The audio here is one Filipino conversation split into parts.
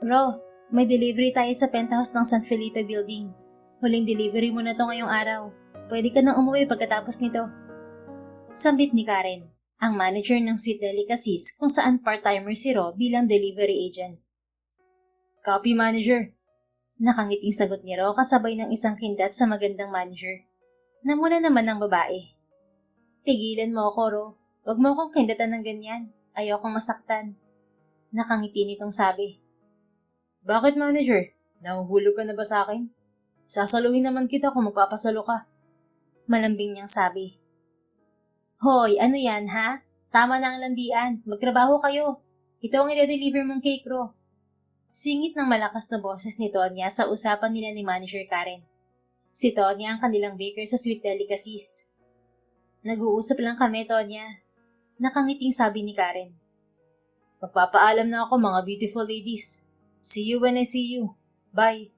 Ro, may delivery tayo sa penthouse ng San Felipe Building. Huling delivery mo na to ngayong araw. Pwede ka nang umuwi pagkatapos nito. Sambit ni Karen, ang manager ng Sweet Delicacies kung saan part-timer si Ro bilang delivery agent. Copy manager. Nakangiting sagot ni Ro kasabay ng isang kindat sa magandang manager. Namula naman ng babae. Tigilan mo ako, Ro. Huwag mo akong kindatan ng ganyan. Ayokong masaktan. Nakangiti nitong sabi. Bakit manager? Nahuhulog ka na ba sa akin? Sasaluhin naman kita kung magpapasalo ka. Malambing niyang sabi. Hoy, ano yan ha? Tama na ang landian. Magtrabaho kayo. Ito ang i-deliver mong cake, Ro. Singit ng malakas na boses ni Tonya sa usapan nila ni Manager Karen. Si Tonya ang kanilang baker sa Sweet Delicacies. Nag-uusap lang kami, Tonya. Nakangiting sabi ni Karen. Magpapaalam na ako mga beautiful ladies. See you when I see you. Bye.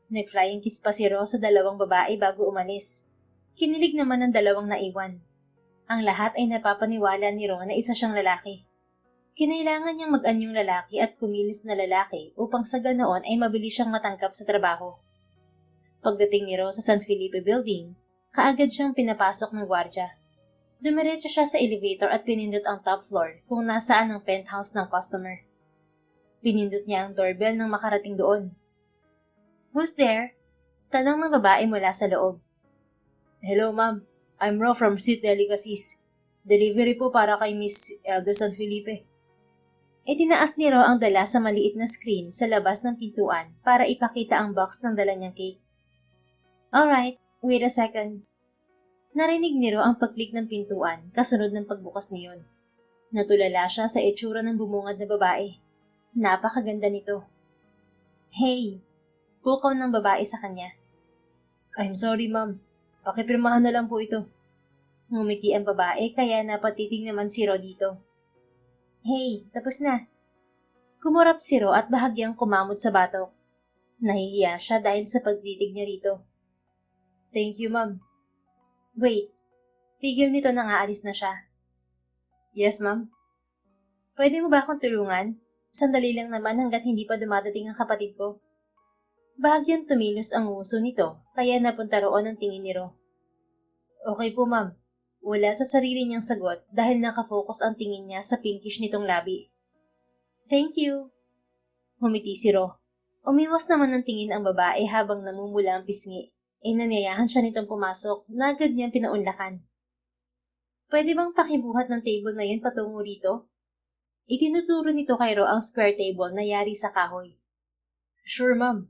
Nag-flying kiss pa si Ro sa dalawang babae bago umalis. Kinilig naman ang dalawang naiwan. Ang lahat ay napapaniwala ni Ro na isa siyang lalaki. Kinailangan niyang mag-anyong lalaki at kumilos na lalaki upang sa ganoon ay mabilis siyang matangkap sa trabaho. Pagdating ni Ro sa San Felipe Building, kaagad siyang pinapasok ng gwardya. Dumiretso siya sa elevator at pinindot ang top floor kung nasaan ang penthouse ng customer. Pinindot niya ang doorbell nang makarating doon. Who's there? Tanong ng babae mula sa loob. Hello ma'am, I'm Ro from Sweet Delicacies. Delivery po para kay Miss Elda San Felipe. Itinaas ni Ro ang dala sa maliit na screen sa labas ng pintuan para ipakita ang box ng dala niyang cake. Alright, wait a second. Narinig ni Ro ang pag-click ng pintuan kasunod ng pagbukas niyon. Natulala siya sa itsura ng bumungad na babae. Napakaganda nito. Hey! Pukaw ng babae sa kanya. I'm sorry ma'am, pakipirmahan na lang po ito. Ngumiti ang babae kaya napatitig naman si Ro dito. Hey, tapos na. Kumurap si Ro at bahagyang kumamot sa batok. Nahihiya siya dahil sa pagtitig niya rito. Thank you, ma'am. Wait, pigil nito nang aalis na siya. Yes, ma'am. Pwede mo ba akong tulungan? Sandali lang naman hanggat hindi pa dumadating ang kapatid ko. Bahagyang tumilos ang nguso nito kaya napunta roon ang tingin ni Ro. Okay po, ma'am. Wala sa sarili niyang sagot dahil nakafocus ang tingin niya sa pinkish nitong labi. Thank you. Humiti si Ro. Umiwas naman ng tingin ang babae habang namumula ang pisngi. Nanayahan siya nitong pumasok na agad niyang pinaunlakan. Pwede bang pakibuhat ng table na yun patungo rito? Itinuturo nito kay Ro ang square table na yari sa kahoy. Sure, ma'am.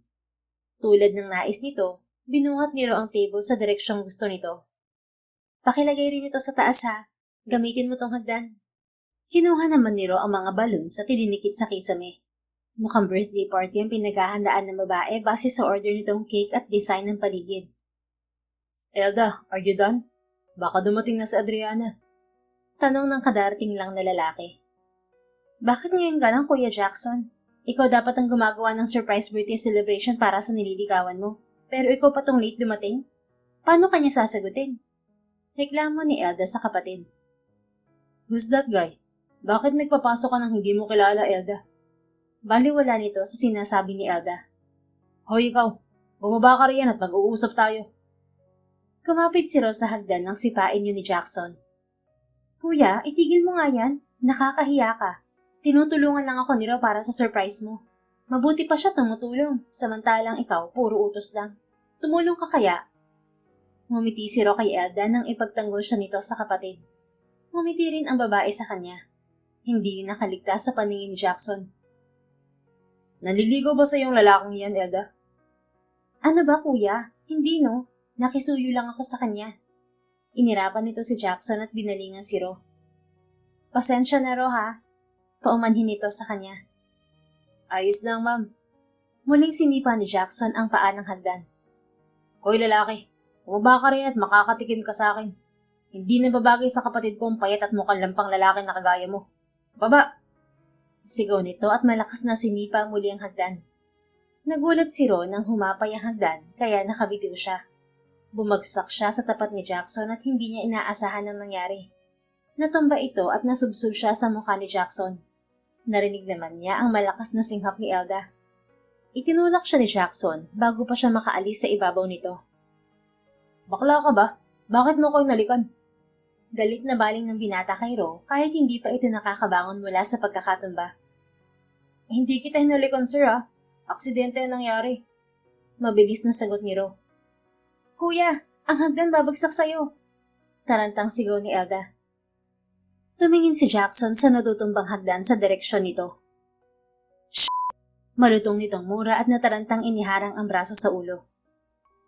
Tulad ng nais nito, binuhat ni Ro ang table sa direksyong gusto nito. Pakilagay rin ito sa taas ha. Gamitin mo tong hagdan. Kinuha naman ni Ro ang mga balloons at tininikit sa kisame. Mukhang birthday party ang pinaghahandaan ng babae base sa order nitong cake at design ng paligid. Elda, are you done? Baka dumating na si Adriana. Tanong ng kadarating lang na lalaki. Bakit ngayon ka lang, Kuya Jackson? Ikaw dapat ang gumagawa ng surprise birthday celebration para sa nililigawan mo. Pero ikaw pa tong late dumating? Paano kanya sasagutin? Reklamo ni Elda sa kapatid. Who's that guy? Bakit nagpapasok ka ng hindi mo kilala, Elda? Baliwala nito sa sinasabi ni Elda. Hoy ikaw, bumaba ka riyan at mag-uusap tayo. Kumapit si Rose sa hagdan nang sipain yun ni Jackson. Kuya, itigil mo nga yan. Nakakahiya ka. Tinutulungan lang ako ni Ro para sa surprise mo. Mabuti pa siya tumutulong, samantalang ikaw, puro utos lang. Tumulong ka kaya? Ngumiti si Ro kay Elda nang ipagtanggol siya nito sa kapatid. Ngumiti rin ang babae sa kanya. Hindi yun nakaligtas sa paningin ni Jackson. Naliligaw ba sa iyong lalaking yan, Elda? Ano ba, kuya? Hindi no. Nakisuyo lang ako sa kanya. Inirapan nito si Jackson at binalingan si Ro. Pasensya na Ro ha. Paumanhin nito sa kanya. Ayos lang, ma'am. Muling sinipa ni Jackson ang paa ng hagdan. Hoy lalaki, bumaba ka rin at makakatikim ka sa akin. Hindi na babagay sa kapatid ko ang payat at mukhang lampang lalaki na kagaya mo. Baba! Sigaw nito at malakas na sinipa muli ang hagdan. Nagulat si Ro nang humapay ang hagdan kaya nakabitiw siya. Bumagsak siya sa tapat ni Jackson at hindi niya inaasahan ang nangyari. Natumba ito at nasubsob siya sa mukha ni Jackson. Narinig naman niya ang malakas na singhap ni Elda. Itinulak siya ni Jackson bago pa siya makaalis sa ibabaw nito. Bakla ka ba? Bakit mo ko inalikan? Galit na baling ng binata kay Ro kahit hindi pa ito nakakabangon mula sa pagkakatumba. Hindi kita hinalikan, sir ah. Aksidente ang nangyari. Mabilis na sagot ni Ro. Kuya, ang hagdan babagsak sa'yo. Tarantang sigaw ni Elda. Tumingin si Jackson sa natutumbang hagdan sa direksyon nito. Shh! Malutong nitong mura at natarantang iniharang ang braso sa ulo.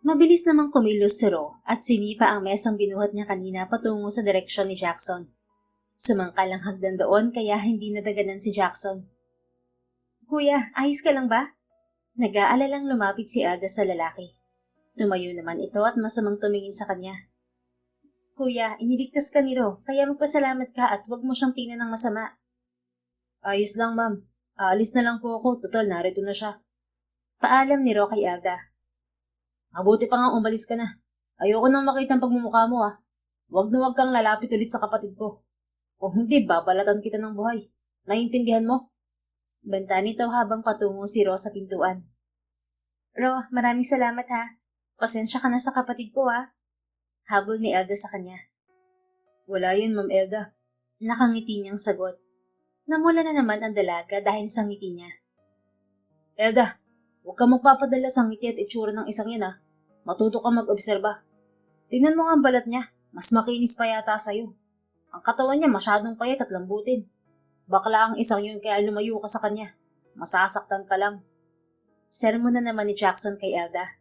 Mabilis namang kumilos si Ro at sinipa ang mesang binuhat niya kanina patungo sa direksyon ni Jackson. Sumangkal ang hagdan doon kaya hindi nadaganan si Jackson. Kuya, ayos ka lang ba? Nag-aalalang lumapit si Elda sa lalaki. Tumayo naman ito at masamang tumingin sa kanya. Kuya, iniligtas ka ni Ro, kaya magpasalamat ka at huwag mo siyang tingnan ng masama. Ayos lang, ma'am. Aalis na lang po ako, total narito na siya. Paalam ni Ro kay Elda. Mabuti pa nga umalis ka na. Ayoko nang makita ang pagmumukha mo ah. Huwag na huwag kang lalapit ulit sa kapatid ko. Kung hindi, babalatan kita ng buhay. Naiintindihan mo? Banta nito habang patungo si Ro sa pintuan. Ro, maraming salamat ha. Pasensya ka na sa kapatid ko ah. Habol ni Elda sa kanya. Wala yun, Ma'am Elda. Nakangiti niyang sagot. Namula na naman ang dalaga dahil sa ngiti niya. Elda, huwag ka magpapadala sa ngiti at itsura ng isang yan ah. Matuto ka mag-obserba. Tingnan mo nga ang balat niya. Mas makinis pa yata sa'yo. Ang katawan niya masyadong payat at lambutin. Bakla ang isang yun kaya lumayo ka sa kanya. Masasaktan ka lang. Sermon na naman ni Jackson kay Elda.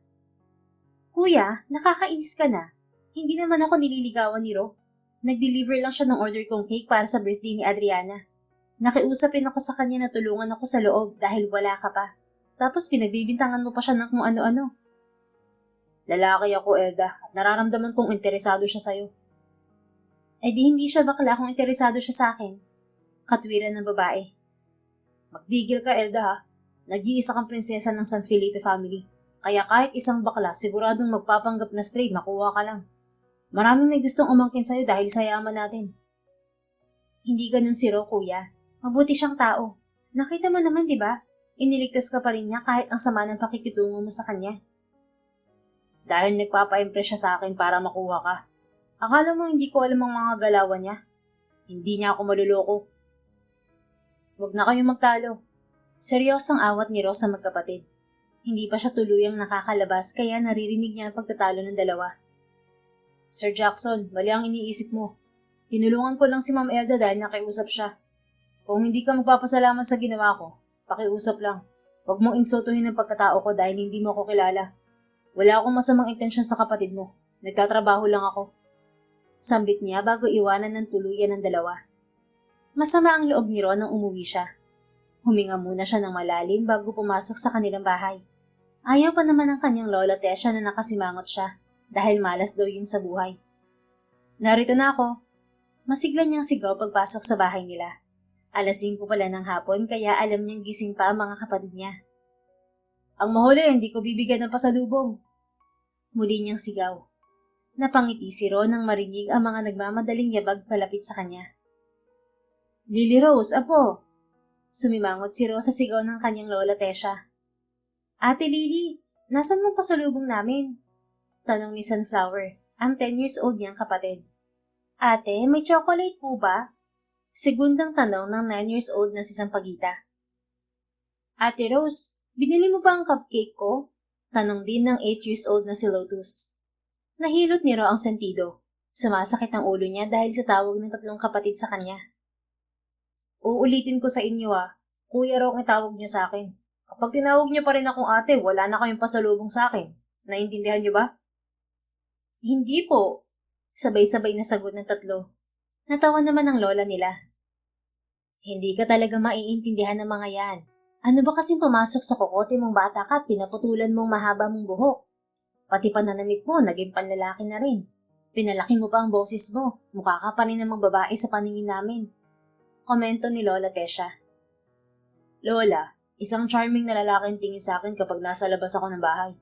Kuya, nakakainis ka na. Hindi naman ako nililigawan ni Ro. Nag-deliver lang siya ng order kong cake para sa birthday ni Adriana. Nakiusap rin ako sa kanya na tulungan ako sa loob dahil wala ka pa. Tapos pinagbibintangan mo pa siya ng kung ano-ano. Lalaki ako, Elda, at nararamdaman kong interesado siya sa'yo. Eh di hindi siya bakla kung interesado siya sa akin. Katwiran ng babae. Magdigil ka, Elda ha. Nag-iisa kang prinsesa ng San Felipe family. Kaya kahit isang bakla, siguradong magpapanggap na straight, makuha ka lang. Maraming may gustong umangkin sa'yo dahil sa yaman natin. Hindi ganun si Ro, kuya. Mabuti siyang tao. Nakita mo naman, di ba? Iniligtas ka pa rin niya kahit ang sama ng pakikitungo mo sa kanya. Dahil nagpapa-impress siya sa akin para makuha ka. Akala mo hindi ko alam ang mga galawan niya? Hindi niya ako maluloko. Huwag na kayong magtalo. Seryosong awat ni Ro sa magkapatid. Hindi pa siya tuluyang nakakalabas kaya naririnig niya ang pagtatalo ng dalawa. Sir Jackson, mali ang iniisip mo. Tinulungan ko lang si Ma'am Elda dahil nakiusap siya. Kung hindi ka magpapasalamat sa ginawa ko, pakiusap lang. Huwag mong insultuhin ang pagkatao ko dahil hindi mo ako kilala. Wala akong masamang intensyon sa kapatid mo. Nagtatrabaho lang ako. Sambit niya bago iwanan ng tuluyan ng dalawa. Masama ang loob ni Ron nang umuwi siya. Huminga muna siya ng malalim bago pumasok sa kanilang bahay. Ayaw pa naman ng kanyang lola Tesha na nakasimangot siya dahil malas daw yun sa buhay. Narito na ako. Masigla niyang sigaw pagpasok sa bahay nila. 5:00 pala ng hapon kaya alam niyang gising pa ang mga kapatid niya. Ang mahuli, hindi ko bibigyan ng pasalubong. Muli niyang sigaw. Napangiti si Ron nang marinig ang mga nagmamadaling yabag palapit sa kanya. Lily Rose, apo! Sumimangot si Ron sa sigaw ng kanyang lola Tesha. Ate Lily, nasan mong pasalubong namin? Tanong ni Sunflower, ang 10 years old niyang kapatid. Ate, may chocolate po ba? Segundang tanong ng 9 years old na si Sampaguita. Ate Rose, binili mo ba ang cupcake ko? Tanong din ng 8 years old na si Lotus. Nahilot ni Ro ang sentido. Sumasakit ang ulo niya dahil sa tawag ng 3 kapatid sa kanya. Uulitin ko sa inyo Kuya Ro ang itawag niyo sa akin. Kapag tinawag niyo pa rin akong ate, wala na kayong pasalubong sa akin. Naintindihan niyo ba? Hindi po. Sabay-sabay na sagot ng 3. Natawa naman ang lola nila. Hindi ka talaga maiintindihan ng mga yan. Ano ba kasing pumasok sa kokote mong bata ka at pinaputulan mong mahaba mong buhok? Pati pananamit mo, naging panlalaki na rin. Pinalaki mo pa ang boses mo, mukha ka pa rin namang babae sa paningin namin. Komento ni Lola Tesha. Lola, isang charming na lalaki ang tingin sa akin kapag nasa labas ako ng bahay.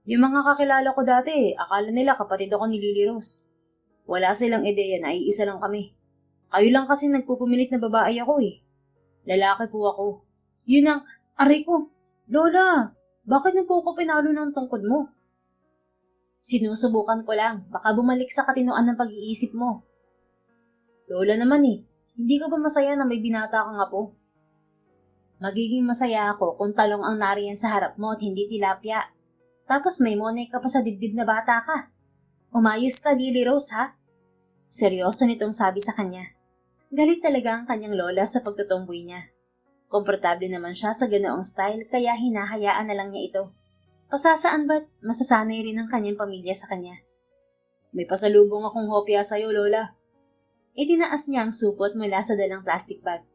Yung mga kakilala ko dati, akala nila kapatid ako ni Lily Rose. Wala silang ideya na iisa lang kami. Kayo lang kasi nagpupumilit na babae ako eh. Lalaki po ako. Yun ang, aray ko, Lola, Bakit mo po ko pinalo ng tungkod mo? Sinusubukan ko lang, baka bumalik sa katinoan ng pag-iisip mo. Lola naman hindi ka ba masaya na may binata kang apo? Magiging masaya ako kung talong ang nariyan sa harap mo at hindi tilapia. Tapos may monay ka pa sa dibdib na bata ka. Umayos ka, Lily Rose, ha? Seryoso nitong sabi sa kanya. Galit talaga ang kanyang lola sa pagtutumboy niya. Komportable naman siya sa ganoong style kaya hinahayaan na lang niya ito. Pasasaan ba't masasanay rin ang kanyang pamilya sa kanya? May pasalubong akong hopya sa'yo, Lola. Itinaas niya ang supot mula sa dalang plastic bag.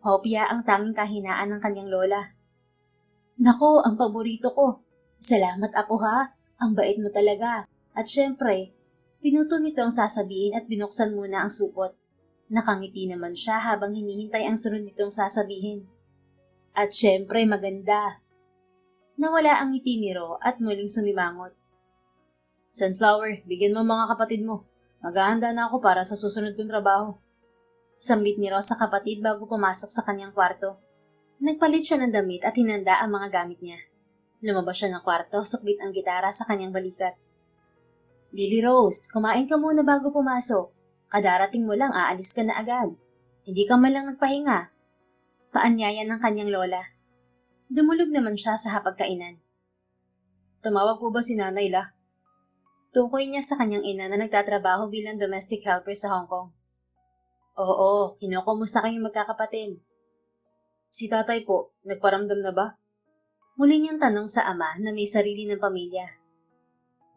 Hopya ang tanging kahinaan ng kanyang lola. Nako, ang paborito ko. Salamat apo ha, ang bait mo talaga. At syempre, pinuto nito ang sasabihin at binuksan muna ang supot. Nakangiti naman siya habang hinihintay ang sunod nitong sasabihin. At syempre maganda. Nawala ang ngiti ni Ro at muling sumimangot. Sunflower, bigyan mo mga kapatid mo. Maghahanda na ako para sa susunod kong trabaho. Sambit ni Ro sa kapatid bago pumasok sa kanyang kwarto. Nagpalit siya ng damit at hinanda ang mga gamit niya. Lumabas siya ng kwarto, sukbit ang gitara sa kanyang balikat. Lily Rose, kumain ka muna bago pumasok. Kadarating mo lang, aalis ka na agad. Hindi ka man lang nagpahinga. Paanyaya ng kanyang lola. Dumulog naman siya sa hapagkainan. Tumawag po ba si Nanay La? Tukoy niya sa kanyang ina na nagtatrabaho bilang domestic helper sa Hong Kong. Oo, kinukumusta kayong magkakapatid. Si tatay po, nagparamdam na ba? Muli niyang tanong sa ama na may sarili ng pamilya.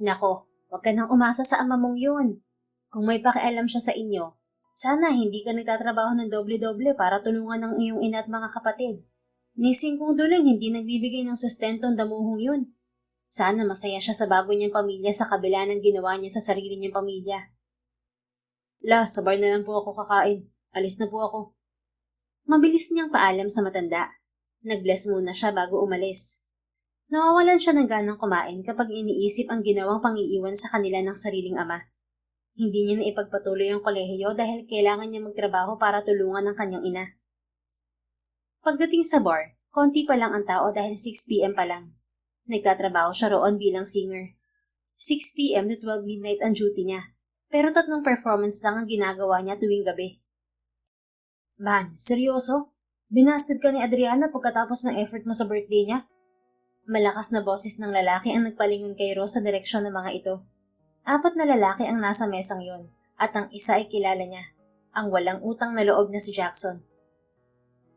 Nako, wag ka nang umasa sa ama mong yun. Kung may pakialam siya sa inyo, sana hindi ka nagtatrabaho ng doble-doble para tulungan ng iyong ina at mga kapatid. Nising kong duling hindi nagbibigay ng sustento ang damuhong yun. Sana masaya siya sa bago niyang pamilya sa kabila ng ginawa niya sa sarili niyang pamilya. La, sa bar na lang po ako kakain. Alis na po ako. Mabilis niyang paalam sa matanda. Nag-bless muna siya bago umalis. Nawawalan siya ng ganang kumain kapag iniisip ang ginawang pangiiwan sa kanila ng sariling ama. Hindi niya na ipagpatuloy ang kolehiyo dahil kailangan niya magtrabaho para tulungan ang kanyang ina. Pagdating sa bar, konti pa lang ang tao dahil 6 p.m. pa lang. Nagtatrabaho siya roon bilang singer. 6 p.m. to 12 midnight ang duty niya, pero 3 performance lang ang ginagawa niya tuwing gabi. Man, seryoso? Binasted ka ni Adriana pagkatapos ng effort mo sa birthday niya? Malakas na boses ng lalaki ang nagpalingon kay Rose sa direksyon ng mga ito. 4 na lalaki ang nasa mesang yon, at ang isa ay kilala niya, ang walang utang na loob na si Jackson.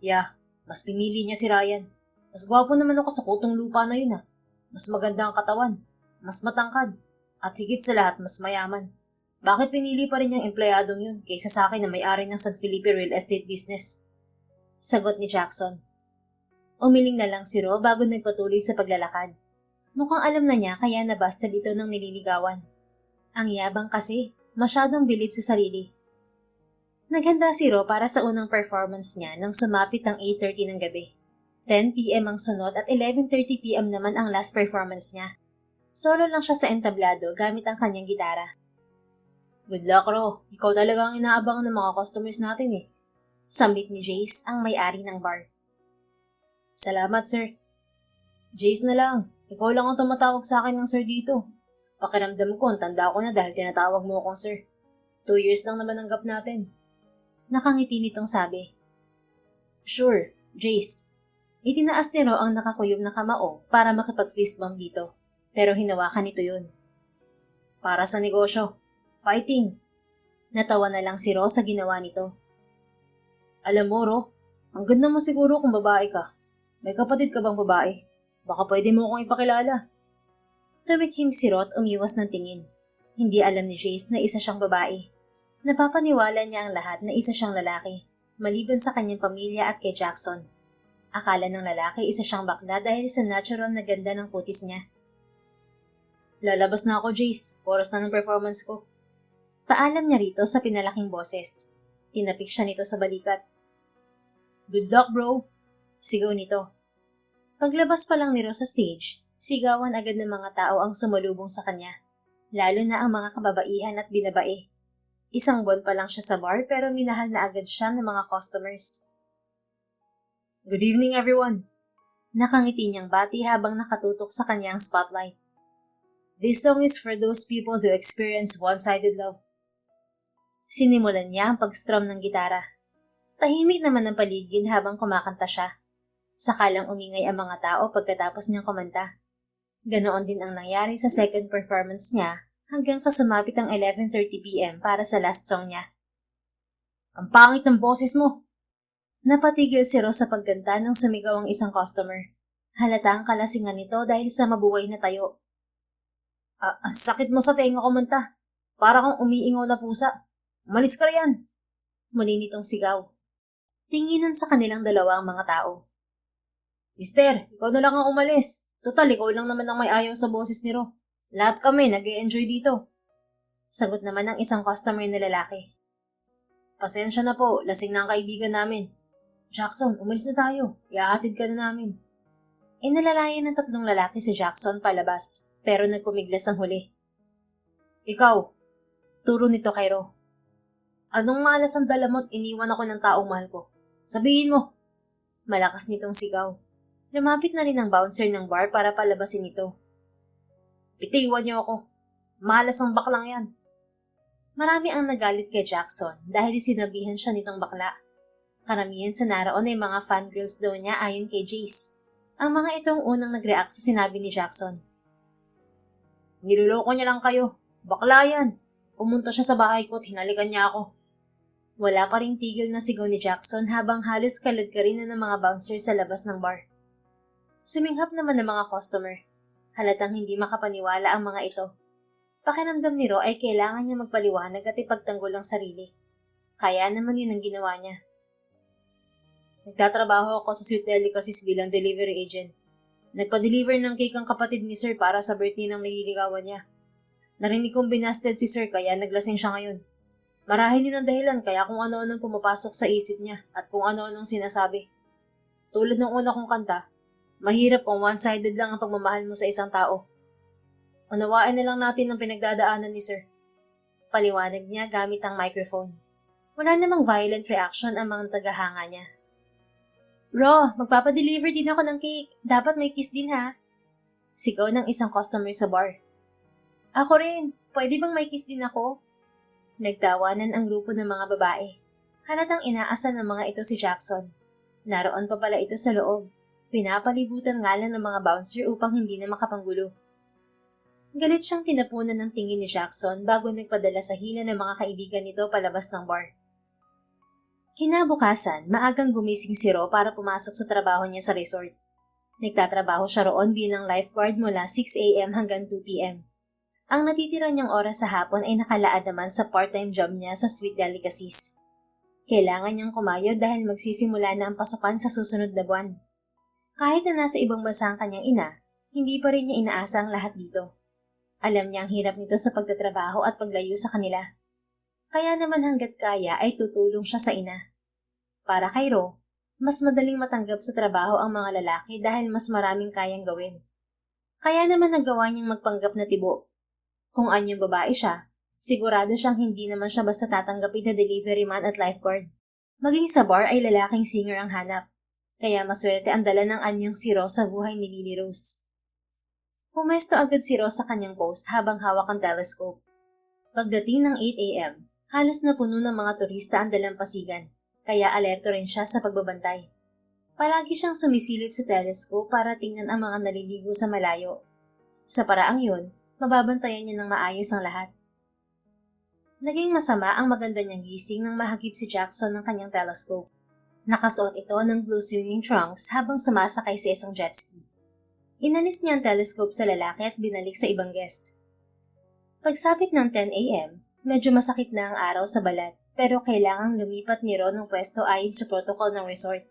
Yeah, mas pinili niya si Ryan. Mas gwapo naman ako sa kutong lupa na yun Mas maganda ang katawan, mas matangkad, at higit sa lahat mas mayaman. Bakit pinili pa rin yung empleyadong yun kaysa sa akin na may-ari ng San Felipe Real Estate Business? Sagot ni Jackson. Umiling na lang si Ro bago nagpatuloy sa paglalakad. Mukhang alam na niya kaya nabasta dito ng nililigawan. Ang yabang kasi, masyadong bilib sa sarili. Naghanda si Ro para sa unang performance niya nang sumapit ang 8:30 ng gabi. 10 p.m. ang sunod at 11:30 p.m. naman ang last performance niya. Solo lang siya sa entablado gamit ang kanyang gitara. Good luck, Ro. Ikaw talaga ang inaabangan ng mga customers natin Sambit ni Jace, ang may-ari ng bar. Salamat, sir. Jace na lang. Ikaw lang ang tumatawag sa akin ng sir dito. Pakiramdam ko, ang tanda ko na dahil tinatawag mo akong sir. 2 years lang naman ang gap natin. Nakangiti nitong sabi. Sure, Jace. Itinaas ni Ro ang nakakuyom na kamao para makipag-fist bump dito. Pero hinawakan nito yun. Para sa negosyo. Fighting. Natawa na lang si Ro sa ginawa nito. Alam mo, Ro, ang ganda mo siguro kung babae ka. May kapatid ka bang babae? Baka pwede mo akong ipakilala. Tumikhim si Ro at umiwas ng tingin. Hindi alam ni Jace na isa siyang babae. Napapaniwala niya ang lahat na isa siyang lalaki, maliban sa kanyang pamilya at kay Jackson. Akala ng lalaki isa siyang bakla dahil sa natural na ganda ng kutis niya. Lalabas na ako, Jace. Oras na ng performance ko. Paalam niya rito sa pinalaking boses. Tinapik siya nito sa balikat. Good luck, bro. Sigaw nito. Paglabas pa lang ni Ro sa stage, sigawan agad ng mga tao ang sumalubong sa kanya. Lalo na ang mga kababaihan at binabae. 1 buwan pa lang siya sa bar pero minahal na agad siya ng mga customers. Good evening, everyone. Nakangiti niyang bati habang nakatutok sa kanyang spotlight. This song is for those people who experience one-sided love. Sinimulan niya ang pag-strum ng gitara. Tahimik naman ang paligid habang kumakanta siya. Sakalang umingay ang mga tao pagkatapos niyang kumanta. Ganoon din ang nangyari sa second performance niya hanggang sa sumapit ang 11:30 p.m. para sa last song niya. Ang pangit ng boses mo! Napatigil si Rose sa pagganta nang sumigaw ang isang customer. Halata ang kalasingan nito dahil sa mabuhay na tayo. Ang sakit mo sa tenga kumanta. Para kang umiingaw na pusa. Umalis ka riyan! Muli nitong sigaw. Tinginan sa kanilang dalawa ang mga tao. Mister, ikaw na lang ang umalis. Total, ikaw lang naman ang may ayaw sa boses ni Ro. Lahat kami nag-e-enjoy dito. Sagot naman ng isang customer na lalaki. Pasensya na po, lasing na ang kaibigan namin. Jackson, umalis na tayo. Ihahatid ka na namin. Inalalayan ng tatlong lalaki si Jackson palabas, pero nagpumiglas ang huli. Ikaw, turo nito kay Ro. Anong malas ang dala mo't iniwan ako ng taong mahal ko? Sabihin mo. Malakas nitong sigaw. Lumapit na rin ang bouncer ng bar para palabasin ito. Bitiwan niyo ako. Malas ang baklang yan. Marami ang nagalit kay Jackson dahil sinabihan siya nitong bakla. Karamihan sa naroon ay mga fangirls daw niya ayon kay Jace. Ang mga itong unang nag-react sa sinabi ni Jackson. Niloloko niya lang kayo. Bakla yan. Pumunta siya sa bahay ko at hinalikan niya ako. Wala pa ring tigil na sigaw ni Jackson habang halos kalad-karin na ng mga bouncer sa labas ng bar. Suminghap naman ng mga customer. Halatang hindi makapaniwala ang mga ito. Pakiramdam ni Ro ay kailangan niya magpaliwanag at ipagtanggol ang sarili. Kaya naman yun ang ginawa niya. Nagtatrabaho ako sa Sweet Delicacies bilang delivery agent. Nagpa-deliver ng cake ang kapatid ni Sir para sa birthday ng nililigawan niya. Narinig kong binasted si Sir kaya naglasing siya ngayon. Marahil yun ang dahilan kaya kung ano-anong pumapasok sa isip niya at kung ano-anong sinasabi. Tulad ng una kong kanta, mahirap kung one-sided lang ang pagmamahal mo sa isang tao. Unawain na lang natin ang pinagdadaanan ni Sir. Paliwanag niya gamit ang microphone. Wala namang violent reaction ang mga tagahanga niya. Ro, magpapadeliver din ako ng cake. Dapat may kiss din ha. Sigaw ng isang customer sa bar. Ako rin. Pwede bang may kiss din ako? Nagtawanan ang grupo ng mga babae. Halatang inaasal ng mga ito si Jackson. Naroon pa pala ito sa loob. Pinapalibutan nga lang ng mga bouncer upang hindi na makapanggulo. Galit siyang tinapunan ng tingin ni Jackson bago nagpadala sa hila ng mga kaibigan nito palabas ng bar. Kinabukasan, maagang gumising si Ro para pumasok sa trabaho niya sa resort. Nagtatrabaho siya roon bilang lifeguard mula 6 a.m. hanggang 2 p.m. Ang natitira niyang oras sa hapon ay nakalaan naman sa part-time job niya sa Sweet Delicacies. Kailangan niyang kumayod dahil magsisimula na ang pasukan sa susunod na buwan. Kahit na nasa ibang bansa ang kanyang ina, hindi pa rin niya inaasa ang lahat dito. Alam niya ang hirap nito sa pagtatrabaho at paglayo sa kanila. Kaya naman hanggat kaya ay tutulong siya sa ina. Para kay Ro, mas madaling matanggap sa trabaho ang mga lalaki dahil mas maraming kayang gawin. Kaya naman nagawa niyang magpanggap na tibo. Kung anyong babae siya, sigurado siyang hindi naman siya basta tatanggapin na delivery man at lifeguard. Maging sa bar ay lalaking singer ang hanap. Kaya maswerte ang dala ng anyong si Ro sa buhay ni Lily Rose. Pumesto agad si Ro sa kanyang post habang hawak ang telescope. Pagdating ng 8 a.m., halos na puno ng mga turista ang dalampasigan, kaya alerto rin siya sa pagbabantay. Palagi siyang sumisilip sa telescope para tingnan ang mga naliligo sa malayo. Sa paraang yun, mababantayan niya ng maayos ang lahat. Naging masama ang maganda niyang gising nang mahagip si Jackson ng kanyang telescope. Nakasuot ito ng blue swimming trunks habang sumasakay sa isang jet ski. Inalis niya ang telescope sa lalaki at binalik sa ibang guest. Pagsapit ng 10 a.m., medyo masakit na ang araw sa balat pero kailangang lumipat ni Ron ng pwesto ayon sa protocol ng resort.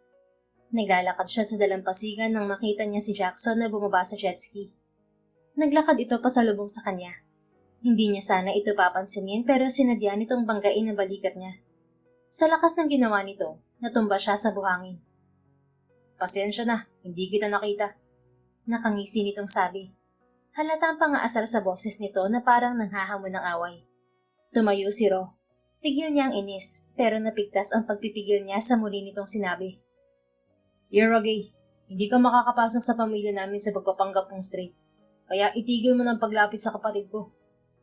Naglalakad siya sa dalampasigan nang makita niya si Jackson na bumaba sa jet ski. Naglakad ito pasalubong sa kanya. Hindi niya sana ito papansinin pero sinadya nitong banggain ang balikat niya. Sa lakas ng ginawa nito, natumba siya sa buhangin. Pasensya na, hindi kita nakita. Nakangisi nitong sabi. Halatang pangaasar sa boses nito na parang nanghahamon ng away. Tumayo si Ro. Pigil niya ang inis, pero napigtas ang pagpipigil niya sa muli nitong sinabi. You're a gay. Hindi ka makakapasok sa pamilya namin sa pagpapanggap mong straight. Kaya itigil mo ng paglapit sa kapatid ko.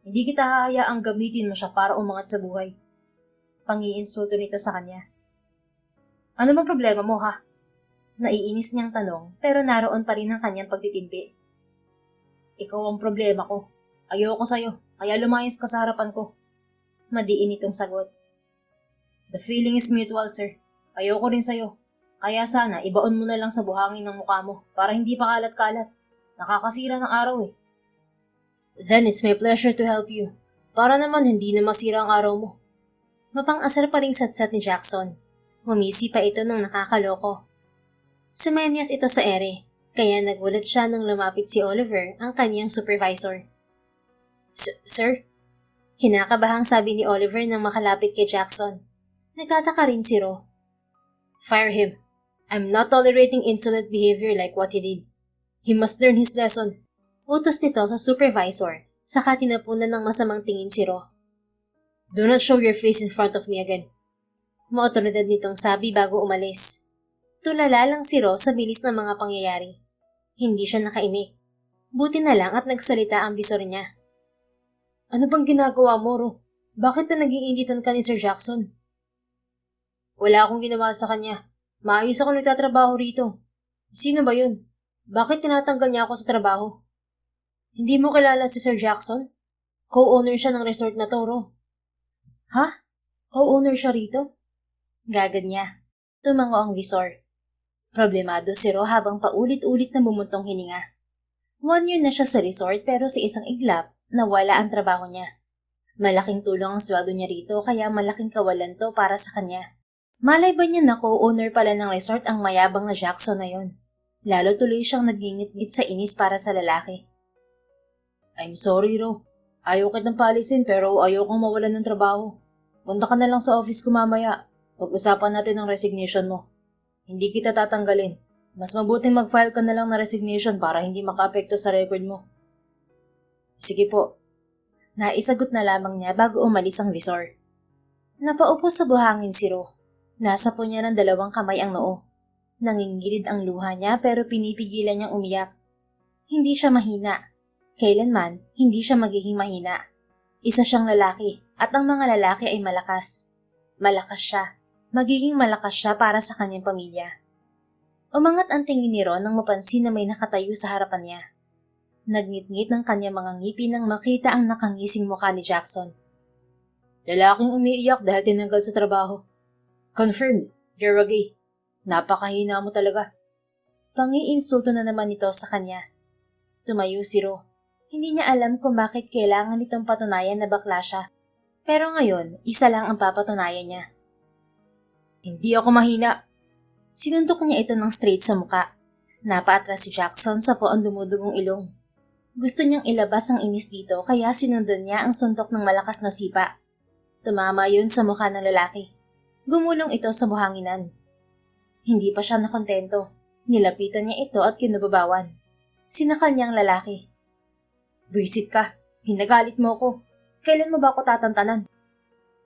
Hindi kita hahayaang gamitin mo siya para umangat sa buhay. Pangiinsulto nito sa kanya. Ano bang problema mo, ha? Naiinis niyang tanong pero naroon pa rin ang kanyang pagtitimpi. Ikaw ang problema ko. Ayoko sa'yo, kaya lumayas ka sa harapan ko. Madiin itong sagot. The feeling is mutual, sir. Ayoko rin sa'yo. Kaya sana, ibaon mo na lang sa buhangin ng mukha mo para hindi pa kalat-kalat. Nakakasira ng araw eh. Then it's my pleasure to help you. Para naman hindi na masira ang araw mo. Mapang-asar pa ring satsat ni Jackson. Humisi pa ito ng nakakaloko. Sumenyas ito sa ere, kaya nagulat siya nang lumapit si Oliver, ang kanyang supervisor. Sir? Kinakabahang sabi ni Oliver nang makalapit kay Jackson. Nagtataka rin si Ro. Fire him. I'm not tolerating insolent behavior like what he did. He must learn his lesson. Utos nito sa supervisor, saka tinapunan ng masamang tingin si Ro. Do not show your face in front of me again. Maotoridad nitong sabi bago umalis. Tulala lang si Ro sa bilis ng mga pangyayari. Hindi siya nakaimik. Buti na lang at nagsalita ang bisor niya. Ano bang ginagawa mo, Ro? Bakit pa nag-iinitan ka ni Sir Jackson? Wala akong ginawa sa kanya. Maayos ako nagtatrabaho rito. Sino ba yun? Bakit tinatanggal niya ako sa trabaho? Hindi mo kilala si Sir Jackson? Co-owner siya ng resort na to, Ro. Ha? Co-owner siya rito? Gagad niya. Tumango ang visor. Problemado si Ro habang paulit-ulit na bumuntong hininga. 1 year na siya sa resort pero sa isang iglap, nawala ang trabaho niya. Malaking tulong ang sweldo niya rito kaya malaking kawalan to para sa kanya. Malay ba niya na co-owner pala ng resort ang mayabang na Jackson na yon? Lalo tuloy siyang nagingit-ngit sa inis para sa lalaki. I'm sorry, Ro. Ayaw kitang palisin pero ayaw kong mawalan ng trabaho. Punta ka na lang sa office ko mamaya. Pag-usapan natin ang resignation mo. Hindi kita tatanggalin. Mas mabuting mag-file ka na lang na resignation para hindi makaapekto sa record mo. Sige po. Naisagot na lamang niya bago umalis ang visor. Napaupo sa buhangin si Ro. Nasa po niya ng 2 kamay ang noo. Nangingilid ang luha niya pero pinipigilan niyang umiyak. Hindi siya mahina. Kailanman, hindi siya magiging mahina. Isa siyang lalaki at ang mga lalaki ay malakas. Malakas siya. Magiging malakas siya para sa kanyang pamilya. Umangat ang tingin ni Ron nang mapansin na may nakatayo sa harapan niya. Nagngit-ngit ng kanyang mga ngipin nang makita ang nakangising mukha ni Jackson. Lalaking umiiyak dahil tinanggal sa trabaho. Confirmed, you're a gay. Napakahina mo talaga. Pangiinsulto na naman ito sa kanya. Tumayo si Ro. Hindi niya alam kung bakit kailangan itong patunayan na bakla siya. Pero ngayon, isa lang ang papatunayan niya. Hindi ako mahina. Sinuntok niya ito ng straight sa muka. Napaatras si Jackson sa poong dumudugong ilong. Gusto niyang ilabas ang inis dito kaya sinundan niya ang suntok ng malakas na sipa. Tumama yun sa mukha ng lalaki. Gumulong ito sa buhanginan. Hindi pa siya nakontento. Nilapitan niya ito at kinubabawan. Sinakal niya ang lalaki. Buisit ka. Ginagalit mo ko. Kailan mo ba ako tatantanan?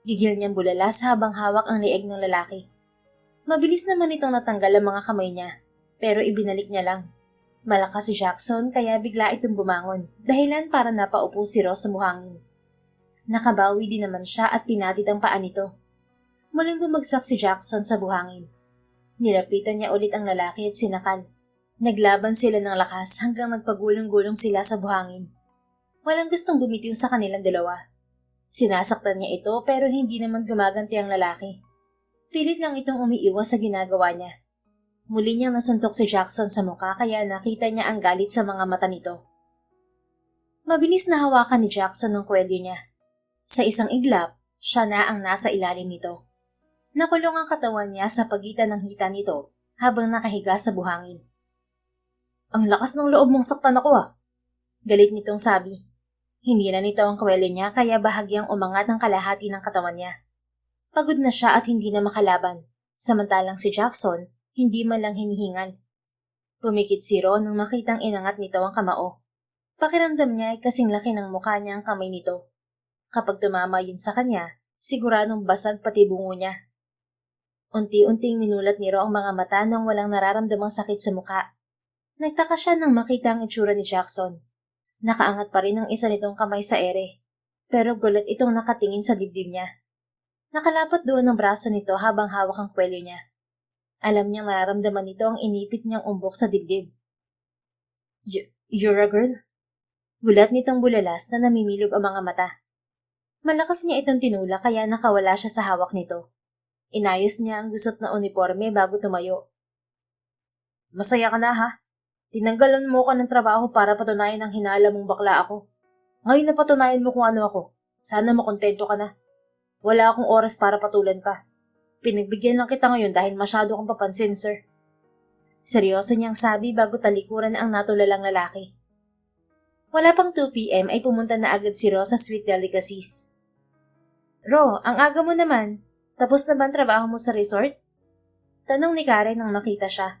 Gigil niyang bulalas habang hawak ang leeg ng lalaki. Mabilis naman itong natanggal ang mga kamay niya, pero ibinalik niya lang. Malakas si Jackson kaya bigla itong bumangon, dahilan para napaupo si Ross sa buhangin. Nakabawi din naman siya at pinatid ang paa nito. Muling bumagsak si Jackson sa buhangin. Nilapitan niya ulit ang lalaki at sinakal. Naglaban sila ng lakas hanggang nagpagulong-gulong sila sa buhangin. Walang gustong bumitiw sa kanilang dalawa. Sinasaktan niya ito pero hindi naman gumaganti ang lalaki. Pilit lang itong umiiwas sa ginagawa niya. Muli niyang nasuntok si Jackson sa mukha kaya nakita niya ang galit sa mga mata nito. Mabilis na hawakan ni Jackson ang kwelyo niya. Sa isang iglap, siya na ang nasa ilalim nito. Nakulong ang katawan niya sa pagitan ng hita nito habang nakahiga sa buhangin. Ang lakas ng loob mong saktan ako ah. Galit nitong sabi. Hindi na nito ang kwelyo niya kaya bahagyang umangat ang kalahati ng katawan niya. Pagod na siya at hindi na makalaban, samantalang si Jackson hindi man lang hinihingal. Pumikit si Ron nang makitang inangat nito ang kamao. Pakiramdam niya ay kasing laki ng mukha niya ang kamay nito. Kapag tumama yun sa kanya, siguradong basag pati bungo niya. Unti-unting minulat ni Ro ang mga mata nang walang nararamdamang sakit sa muka. Nagtaka siya nang makita ang itsura ni Jackson. Nakaangat pa rin ang isa nitong kamay sa ere, pero gulat itong nakatingin sa dibdib niya. Nakalapat doon ang braso nito habang hawak ang kwelyo niya. Alam niyang nararamdaman nito ang inipit niyang umbok sa dibdib. You're a girl? Gulat nitong bulalas na namimilog ang mga mata. Malakas niya itong tinula kaya nakawala siya sa hawak nito. Inayos niya ang gusot na uniforme bago tumayo. Masaya ka na ha? Tinanggalan mo ko ng trabaho para patunayan ang hinala mong bakla ako. Ngayon na patunayan mo kung ano ako. Sana makontento ka na. Wala akong oras para patulan ka. Pinagbigyan lang kita ngayon dahil masyado kang papansin, sir. Seryoso niyang sabi bago talikuran ang natulalang lalaki. Wala pang 2 p.m. ay pumunta na agad si Ro sa Sweet Delicacies. Ro, ang aga mo naman. Tapos na ba ang trabaho mo sa resort? Tanong ni Karen nang makita siya.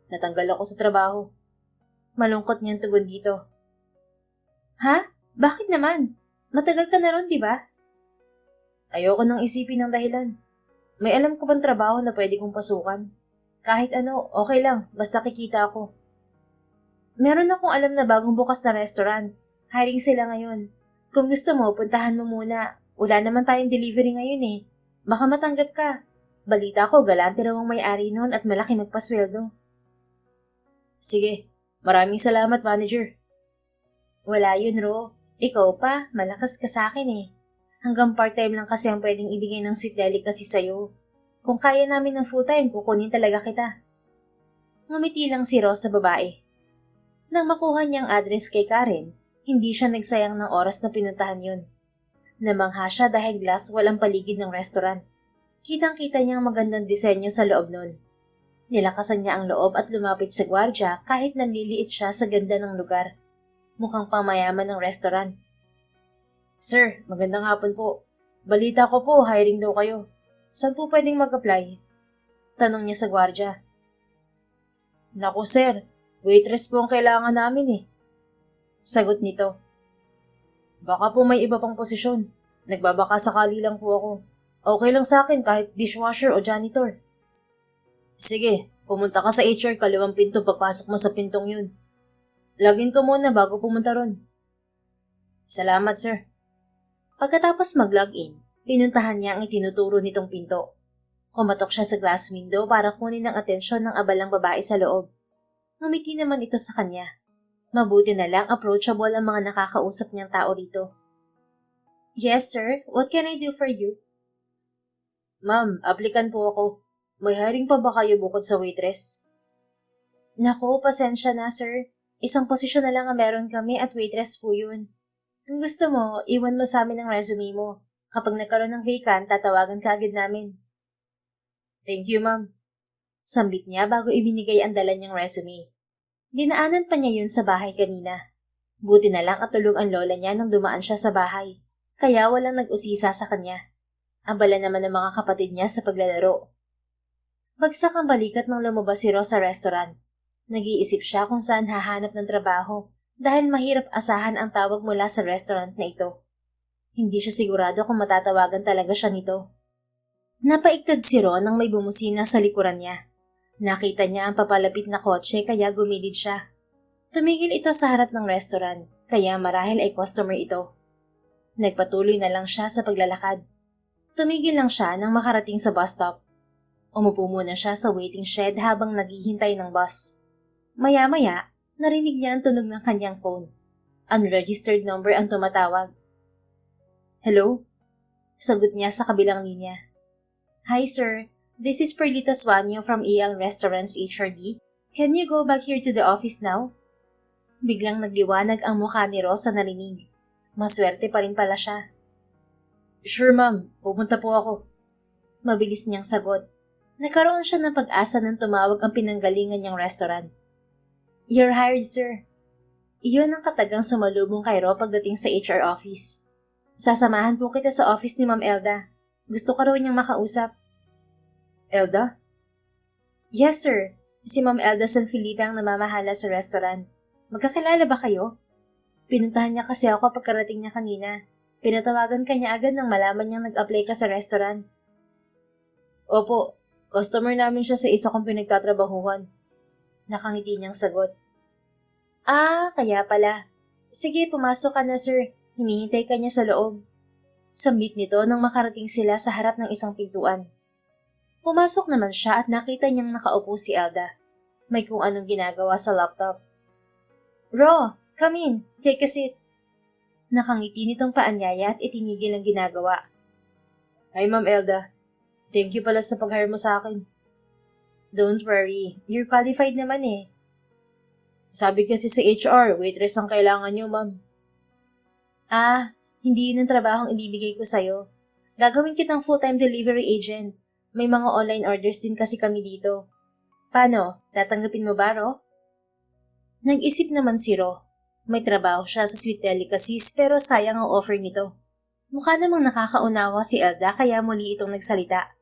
Natanggal ako sa trabaho. Malungkot niyang tugon dito. Ha? Bakit naman? Matagal ka na ron, di ba? Ayoko nang isipin ng dahilan. May alam ko bang trabaho na pwede kong pasukan? Kahit ano, okay lang, basta kikita ako. Meron akong alam na bagong bukas na restaurant. Hiring sila ngayon. Kung gusto mo, puntahan mo muna. Wala naman tayong delivery ngayon eh. Baka matanggap ka. Balita ko, galante raw ang may-ari noon at malaki magpasweldo. Sige, maraming salamat, manager. Wala yun, Ro. Ikaw pa, malakas ka sa akin eh. Hanggang part-time lang kasi ang pwedeng ibigay ng Sweet Delicacy sa'yo. Kung kaya namin ng full-time, kukunin talaga kita. Ngumiti lang si Ro sa babae. Nang makuha niyang address kay Karen, hindi siya nagsayang ng oras na pinuntahan yun. Namangha siya dahil glass wall ang paligid ng restaurant. Kitang-kita niya ang magandang disenyo sa loob nun. Nilakasan niya ang loob at lumapit sa gwardya kahit nanliliit siya sa ganda ng lugar. Mukhang pamayaman ng restaurant. Sir, magandang hapon po. Balita ko po, hiring daw kayo. Saan po pwedeng mag-apply? Tanong niya sa gwardya. Naku sir, waitress po ang kailangan namin eh. Sagot nito. Baka po may iba pang posisyon. Nagbabaka sakali lang po ako. Okay lang sa akin kahit dishwasher o janitor. Sige, pumunta ka sa HR kaliwang pinto pagpasok mo sa pintong yun. Login ka muna bago pumunta ron. Salamat, sir. Pagkatapos mag-login, pinuntahan niya ang itinuturo nitong pinto. Kumatok siya sa glass window para kunin ang atensyon ng abalang babae sa loob. Ngumiti naman ito sa kanya. Mabuti na lang approachable ang mga nakakausap niyang tao rito. Yes, sir. What can I do for you? Ma'am, applicant po ako. May hiring pa ba kayo bukod sa waitress? Naku, pasensya na, sir. Isang posisyon na lang ang meron kami at waitress po yun. Kung gusto mo, iwan mo sa amin ang resume mo. Kapag nagkaroon ng vacant, tatawagan ka agad namin. Thank you, ma'am. Sambit niya bago ibinigay ang dala niyang resume. Dinaanan pa niya yun sa bahay kanina. Buti na lang at tulog ang lola niya nang dumaan siya sa bahay. Kaya walang nag-usisa sa kanya. Abala naman ng mga kapatid niya sa paglalaro. Bagsak ang balikat nang lumabas si Ro sa restaurant. Nag-iisip siya kung saan hahanap ng trabaho dahil mahirap asahan ang tawag mula sa restaurant na ito. Hindi siya sigurado kung matatawagan talaga siya nito. Napaigtad si Ro nang may bumusina sa likuran niya. Nakita niya ang papalapit na kotse kaya gumilid siya. Tumigil ito sa harap ng restaurant kaya marahil ay customer ito. Nagpatuloy na lang siya sa paglalakad. Tumigil lang siya nang makarating sa bus stop. Umupo muna siya sa waiting shed habang naghihintay ng bus. Maya-maya, narinig niya ang tunog ng kanyang phone. Unregistered number ang tumatawag. Hello? Sagot niya sa kabilang linya. Hi sir, this is Perlita Suanyo from EL Restaurants HRD. Can you go back here to the office now? Biglang nagliwanag ang mukha ni Ro sa narinig. Maswerte pa rin pala siya. Sure ma'am, pupunta po ako. Mabilis niyang sagot. Nagkaroon siya ng pag-asa nang tumawag ang pinanggalingan niyang restaurant. You're hired, sir. Iyon ang katagang sumalubong kay Ro pagdating sa HR office. Sasamahan po kita sa office ni Ma'am Elda. Gusto ka raw niyang makausap. Elda? Yes, sir. Si Ma'am Elda San Felipe ang namamahala sa restaurant. Magkakilala ba kayo? Pinuntahan niya kasi ako pagkarating niya kanina. Pinatawagan ka niya agad nang malaman niyang nag-apply ka sa restaurant. Opo, customer namin siya sa isa kong pinagtatrabahuhan. Nakangiti niyang sagot. Ah, kaya pala. Sige, pumasok ka na sir. Hinihintay ka niya sa loob. Sambit nito nang makarating sila sa harap ng isang pintuan. Pumasok naman siya at nakita niyang nakaupo si Elda. May kung anong ginagawa sa laptop. Ro, come in. Take a seat. Nakangiti nitong paanyaya at itinigil ang ginagawa. Hi Ma'am Elda. Thank you pala sa pag-hire mo sa akin. Don't worry, you're qualified naman eh. Sabi kasi sa HR, waitress ang kailangan niyo, ma'am. Ah, hindi yun ang trabahong ibibigay ko sa'yo. Gagawin kitang full-time delivery agent. May mga online orders din kasi kami dito. Paano? Tatanggapin mo ba, Ro? Nag-isip naman si Ro. May trabaho siya sa Sweet Delicacies pero sayang ang offer nito. Mukha namang nakakaunawa si Elda kaya muli itong nagsalita.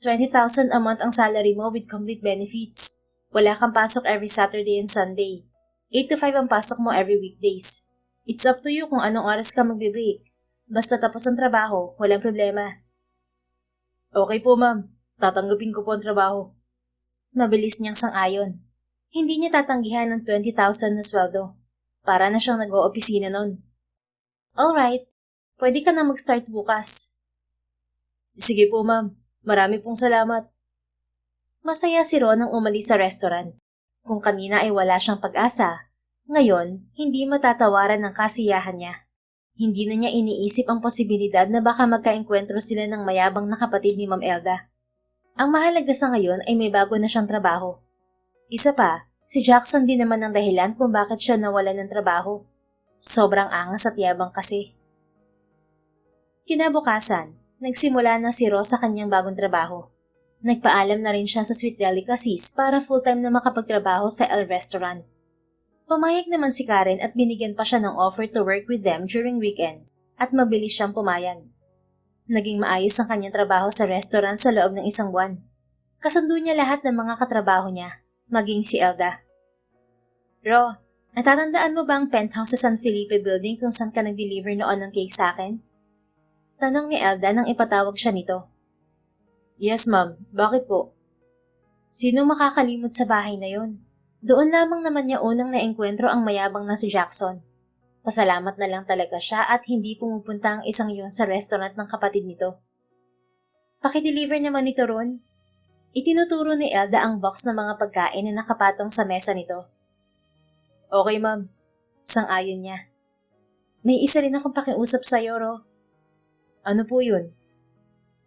20,000 a month ang salary mo with complete benefits. Wala kang pasok every Saturday and Sunday. 8 to 5 ang pasok mo every weekdays. It's up to you kung anong oras ka magbe-break. Basta tapos ang trabaho, walang problema. Okay po ma'am, tatanggapin ko po ang trabaho. Mabilis niyang sang-ayon. Hindi niya tatanggihan ng 20,000 na sweldo. Para na siyang nag-oopisina nun. Alright, pwede ka na mag-start bukas. Sige po ma'am, marami pong salamat. Masaya si Ron nang umalis sa restaurant. Kung kanina ay wala siyang pag-asa, ngayon hindi matatawaran ng kasiyahan niya. Hindi na niya iniisip ang posibilidad na baka magkaengkwentro sila ng mayabang na kapatid ni Ma'am Elda. Ang mahalaga sa ngayon ay may bago na siyang trabaho. Isa pa, si Jackson din naman ang dahilan kung bakit siya nawalan ng trabaho. Sobrang angas at yabang kasi. Kinabukasan, nagsimula na si Ro sa kanyang bagong trabaho. Nagpaalam na rin siya sa Sweet Delicacies para full-time na makapagtrabaho sa El Restaurant. Pumayag naman si Karen at binigyan pa siya ng offer to work with them during weekend at mabilis siyang pumayag. Naging maayos ang kanyang trabaho sa restaurant sa loob ng isang buwan. Kasundo niya lahat ng mga katrabaho niya, maging si Elda. Ro, natatandaan mo ba ang penthouse sa San Felipe Building kung saan ka nag-deliver noon ng cake sa akin? Tanong ni Elda nang ipatawag siya nito. Yes ma'am, bakit po? Sino makakalimot sa bahay na yon? Doon lamang naman niya unang naengkwentro ang mayabang na si Jackson. Pasalamat na lang talaga siya at hindi pumupunta ang isang yun sa restaurant ng kapatid nito. Pakideliver naman nito Ron. Itinuturo ni Elda ang box ng mga pagkain na nakapatong sa mesa nito. Okay ma'am. Sang-ayon niya. May isa rin akong pakiusap sa'yo, Ro. Ano po yun?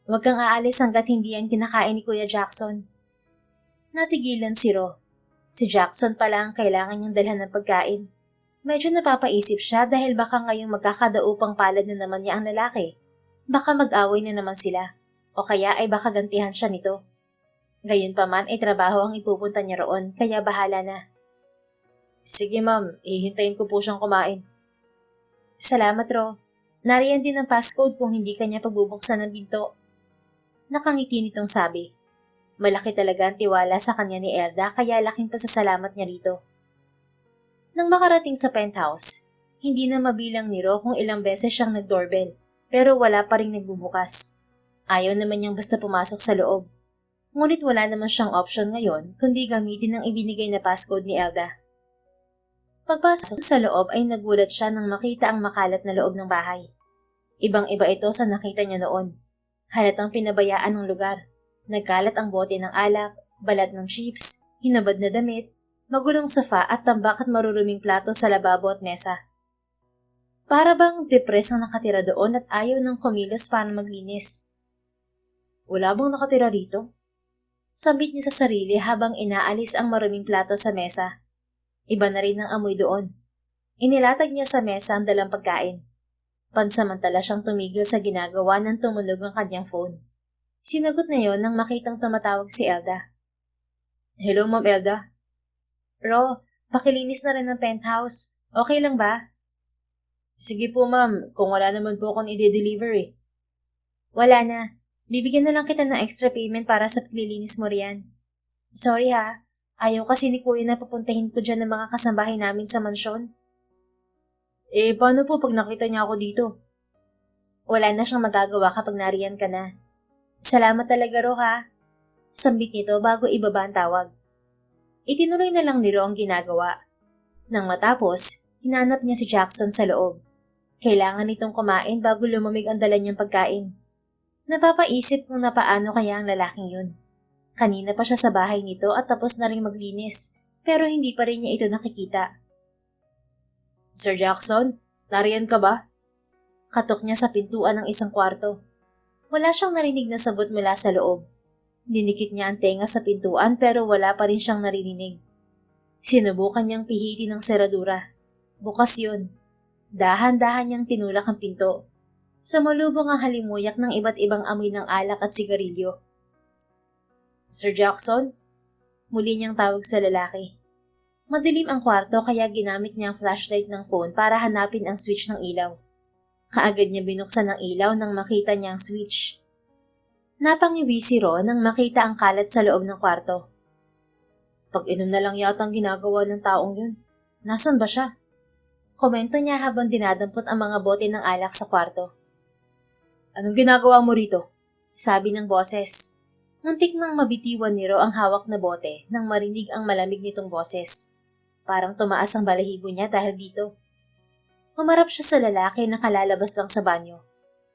Huwag kang aalis hanggat hindi yan kinakain ni Kuya Jackson. Natigilan si Ro. Si Jackson pala ang kailangan niyang dalhan ng pagkain. Medyo napapaisip siya dahil baka ngayong magkakadaupang palad na naman niya ang lalaki. Baka mag-away na naman sila. O kaya ay baka gantihan siya nito. Gayunpaman ay trabaho ang ipupunta niya roon kaya bahala na. Sige ma'am, ihintayin ko po siyang kumain. Salamat Ro. Nariyan din ang passcode kung hindi kanya pagbubuksan ng pinto. Nakangiti nitong sabi. Malaki talaga ang tiwala sa kanya ni Elda kaya laking pasasalamat niya rito. Nang makarating sa penthouse, hindi na mabilang ni Ro kung ilang beses siyang nag-doorbell pero wala pa rin nagbubukas. Ayaw naman niyang basta pumasok sa loob. Ngunit wala naman siyang option ngayon kundi gamitin ang ibinigay na passcode ni Elda. Pagpasok sa loob ay nagulat siya nang makita ang makalat na loob ng bahay. Ibang-iba ito sa nakita niya noon. Halatang pinabayaan ng lugar. Nagkalat ang bote ng alak, balat ng chips, hinabad na damit, magulong sofa at tambak at maruruming plato sa lababo at mesa. Para bang depres ang nakatira doon at ayaw ng kumilos para maglinis. Wala bang nakatira rito? Sambit niya sa sarili habang inaalis ang maruming plato sa mesa. Iba na rin ang amoy doon. Inilatag niya sa mesa ang dalang pagkain. Pansamantala siyang tumigil sa ginagawa nang tumunog ang kanyang phone. Sinagot na yon nang makitang tumatawag si Elda. Hello Ma'am Elda. Ro, pakilinis na rin ang penthouse. Okay lang ba? Sige po ma'am, kung wala naman po akong i-deliver eh. Wala na. Bibigyan na lang kita ng extra payment para sa paglilinis mo riyan. Sorry ha, ayaw kasi ni Kuya na pupuntahin ko dyan ng mga kasambahay namin sa mansyon. Paano po pag nakita niya ako dito? Wala na siyang magagawa kapag nariyan ka na. Salamat talaga, Ro, ha? Sambit nito bago ibaba ang tawag. Itinuloy na lang ni Ro ang ginagawa. Nang matapos, hinanap niya si Jackson sa loob. Kailangan nitong kumain bago lumamig ang dala niyang pagkain. Napapaisip kung na paano kaya ang lalaking yun. Kanina pa siya sa bahay nito at tapos na rin maglinis, pero hindi pa rin niya ito nakikita. Sir Jackson, nariyan ka ba? Katok niya sa pintuan ng isang kwarto. Wala siyang narinig na sagot mula sa loob. Dinikit niya ang tenga sa pintuan pero wala pa rin siyang naririnig. Sinubukan niyang pihitin ang seradura. Bukas yun. Dahan-dahan niyang tinulak ang pinto. Sumalubong ang halimuyak ng iba't ibang amoy ng alak at sigarilyo. Sir Jackson? Muli niyang tawag sa lalaki. Madilim ang kwarto kaya ginamit niya ang flashlight ng phone para hanapin ang switch ng ilaw. Kaagad niya binuksan ang ilaw nang makita niya ang switch. Napangiwi si Ro nang makita ang kalat sa loob ng kwarto. Pag-inom na lang yata ang ginagawa ng taong yun. Nasaan ba siya? Komento niya habang dinadampot ang mga bote ng alak sa kwarto. Anong ginagawa mo rito? Sabi ng boses. Muntik nang mabitiwan ni Ro ang hawak na bote nang marinig ang malamig nitong boses. Parang tumaas ang balahibo niya dahil dito. Humarap siya sa lalaki na kalalabas lang sa banyo.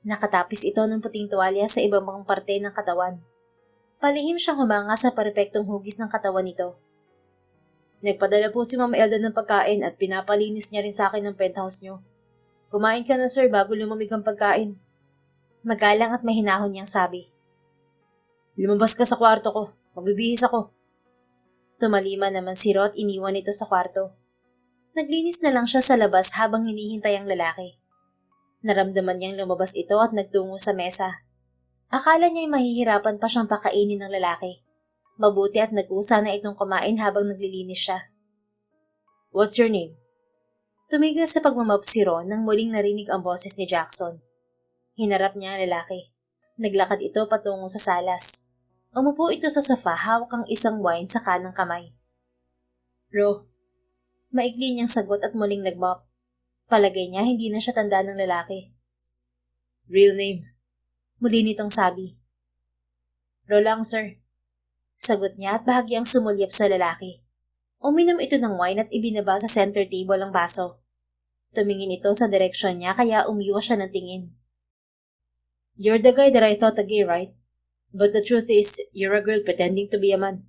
Nakatapis ito ng puting tuwalya sa ibang mga parte ng katawan. Palihim siyang humanga sa perpektong hugis ng katawan nito. Nagpadala po si Mama Elda ng pagkain at pinapalinis niya rin sa akin ng penthouse niyo. Kumain ka na sir bago lumamig ang pagkain. Magalang at mahinahon niyang sabi. Lumabas ka sa kwarto ko. Magbibihis ako. Tumalima naman si Ro at iniwan ito sa kwarto. Naglinis na lang siya sa labas habang hinihintay ang lalaki. Naramdaman niyang lumabas ito at nagtungo sa mesa. Akala niya'y mahihirapan pa siyang pakainin ng lalaki. Mabuti at nag-usa na itong kumain habang naglilinis siya. What's your name? Tumigil sa pagmamap si Ron nang muling narinig ang boses ni Jackson. Hinarap niya ang lalaki. Naglakad ito patungo sa salas. Umupo ito sa sofa hawak ang isang wine sa kanang kamay. Ro. Maikli niyang sagot at muling nagmop. Palagay niya hindi na siya tanda ng lalaki. Real name? Muli nitong sabi. Ro lang sir. Sagot niya at bahagyang sumulyap sa lalaki. Uminom ito ng wine at ibinaba sa center table ang baso. Tumingin ito sa direksyon niya kaya umiwas siya ng tingin. You're the guy that I thought a gay, right? But the truth is, you're a girl pretending to be a man.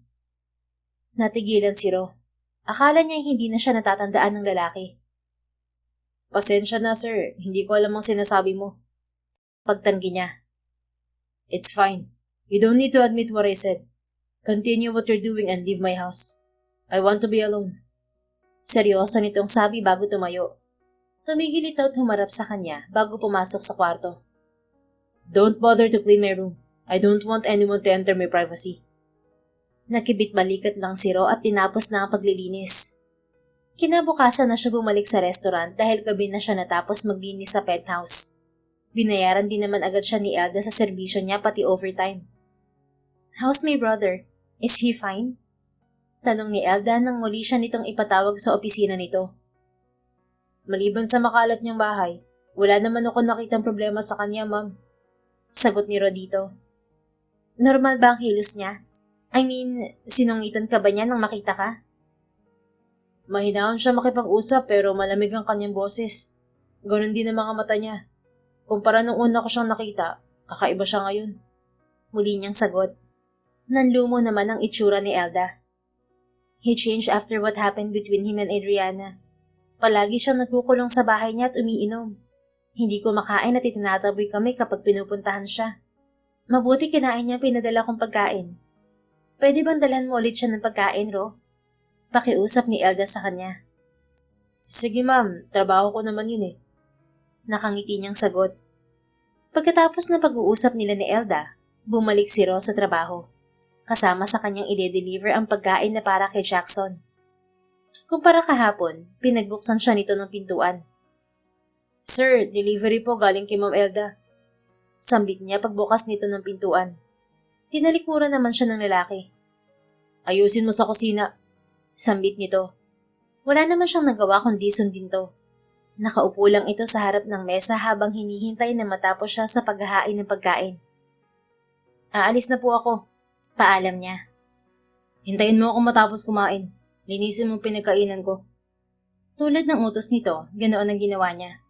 Natigilan si Ro. Akala niya hindi na siya natatandaan ng lalaki. Pasensya na sir, hindi ko alam ang sinasabi mo. Pagtanggi niya. It's fine. You don't need to admit what I said. Continue what you're doing and leave my house. I want to be alone. Seryoso nitong sabi bago tumayo. Tumigil ito at humarap sa kanya bago pumasok sa kwarto. Don't bother to clean my room. I don't want anyone to enter my privacy. Nakibit balikat lang si Ro at tinapos na ang paglilinis. Kinabukasan na siya bumalik sa restaurant dahil gabi na siya natapos maglinis sa penthouse. Binayaran din naman agad siya ni Elda sa serbisyo niya pati overtime. How's my brother? Is he fine? Tanong ni Elda nang muli siya nitong ipatawag sa opisina nito. Maliban sa makalat niyang bahay, wala naman ako nakitang problema sa kanya, ma'am. Sagot ni Rodito. Normal ba ang kilos niya? I mean, sinungitan ka ba niya nang makita ka? Mahinahon siya makipag-usap pero malamig ang kanyang boses. Ganon din ang mga mata niya. Kumpara nung una ko siyang nakita, kakaiba siya ngayon. Muli niyang sagot. Nanlumo naman ang itsura ni Elda. He changed after what happened between him and Adriana. Palagi siyang nagkukulong sa bahay niya at umiinom. Hindi kumakain at itinataboy kami kapag pinupuntahan siya. Mabuti kinain niya pinadala kong pagkain. Pwede bang dalhan mo ulit siya ng pagkain, Ro? Pakiusap ni Elda sa kanya. Sige ma'am, trabaho ko naman yun eh. Nakangiti niyang sagot. Pagkatapos ng pag-uusap nila ni Elda, bumalik si Ro sa trabaho. Kasama sa kanyang ide-deliver ang pagkain na para kay Jackson. Kumpara kahapon, pinagbuksan siya nito ng pintuan. Sir, delivery po galing kay Ma'am Elda. Sambit niya pagbukas nito ng pintuan. Tinalikuran naman siya ng lalaki. Ayusin mo sa kusina. Sambit nito. Wala naman siyang nagawa kundi sundin to. Nakaupo lang ito sa harap ng mesa habang hinihintay na matapos siya sa paghahain ng pagkain. Aalis na po ako. Paalam niya. Hintayin mo ako matapos kumain. Linisin mo pinagkainan ko. Tulad ng utos nito, ganoon ang ginawa niya.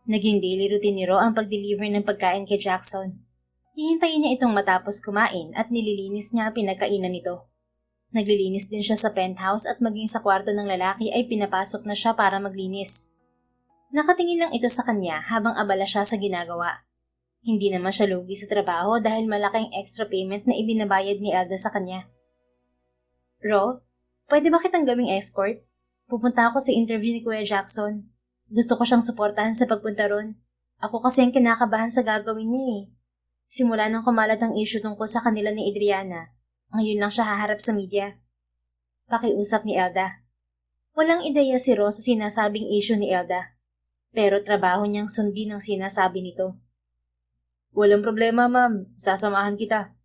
Naging daily routine ni Ro ang pag-deliver ng pagkain kay Jackson. Hihintayin niya itong matapos kumain at nililinis niya ang pinagkainan nito. Naglilinis din siya sa penthouse at maging sa kwarto ng lalaki ay pinapasok na siya para maglinis. Nakatingin lang ito sa kanya habang abala siya sa ginagawa. Hindi naman siya lugi sa trabaho dahil malaking extra payment na ibinabayad ni Elda sa kanya. Ro, pwede ba kitang gawing escort? Pupunta ako sa interview ni Kuya Jackson. Gusto ko siyang suportahan sa pagpunta ron. Ako kasi ang kinakabahan sa gagawin niya eh. Simula nang kumalat ang issue tungkol sa kanila ni Adriana, ngayon lang siya haharap sa media. Pakiusap ni Elda. Walang ideya si Ro sa sinasabing issue ni Elda. Pero trabaho niyang sundin ang sinasabi nito. Walang problema, ma'am. Sasamahan kita.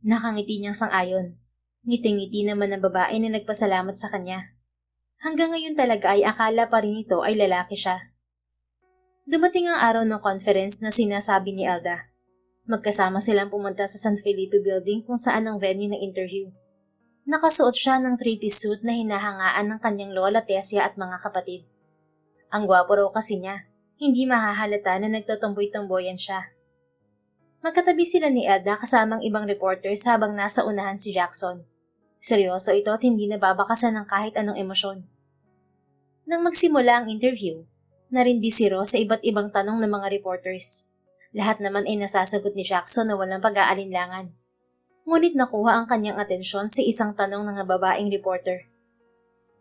Nakangiti niyang sang-ayon. Ngiting-ngiti naman ang babae na nagpasalamat sa kanya. Hanggang ngayon talaga ay akala pa rin ito ay lalaki siya. Dumating ang araw ng conference na sinasabi ni Elda. Magkasama silang pumunta sa San Felipe Building kung saan ang venue ng interview. Nakasuot siya ng three-piece suit na hinahangaan ng kanyang lola Tessia at mga kapatid. Ang gwapo raw kasi niya, hindi mahahalata na nagtotomboy-tomboyan siya. Magkatabi sila ni Elda kasamang ibang reporters habang nasa unahan si Jackson. Seryoso ito at hindi nababakasan ng kahit anong emosyon. Nang magsimula ang interview, narindi si Ro sa iba't ibang tanong ng mga reporters. Lahat naman ay nasasagot ni Jackson na walang pag-aalinlangan. Ngunit nakuha ang kanyang atensyon sa isang tanong ng babaeng reporter.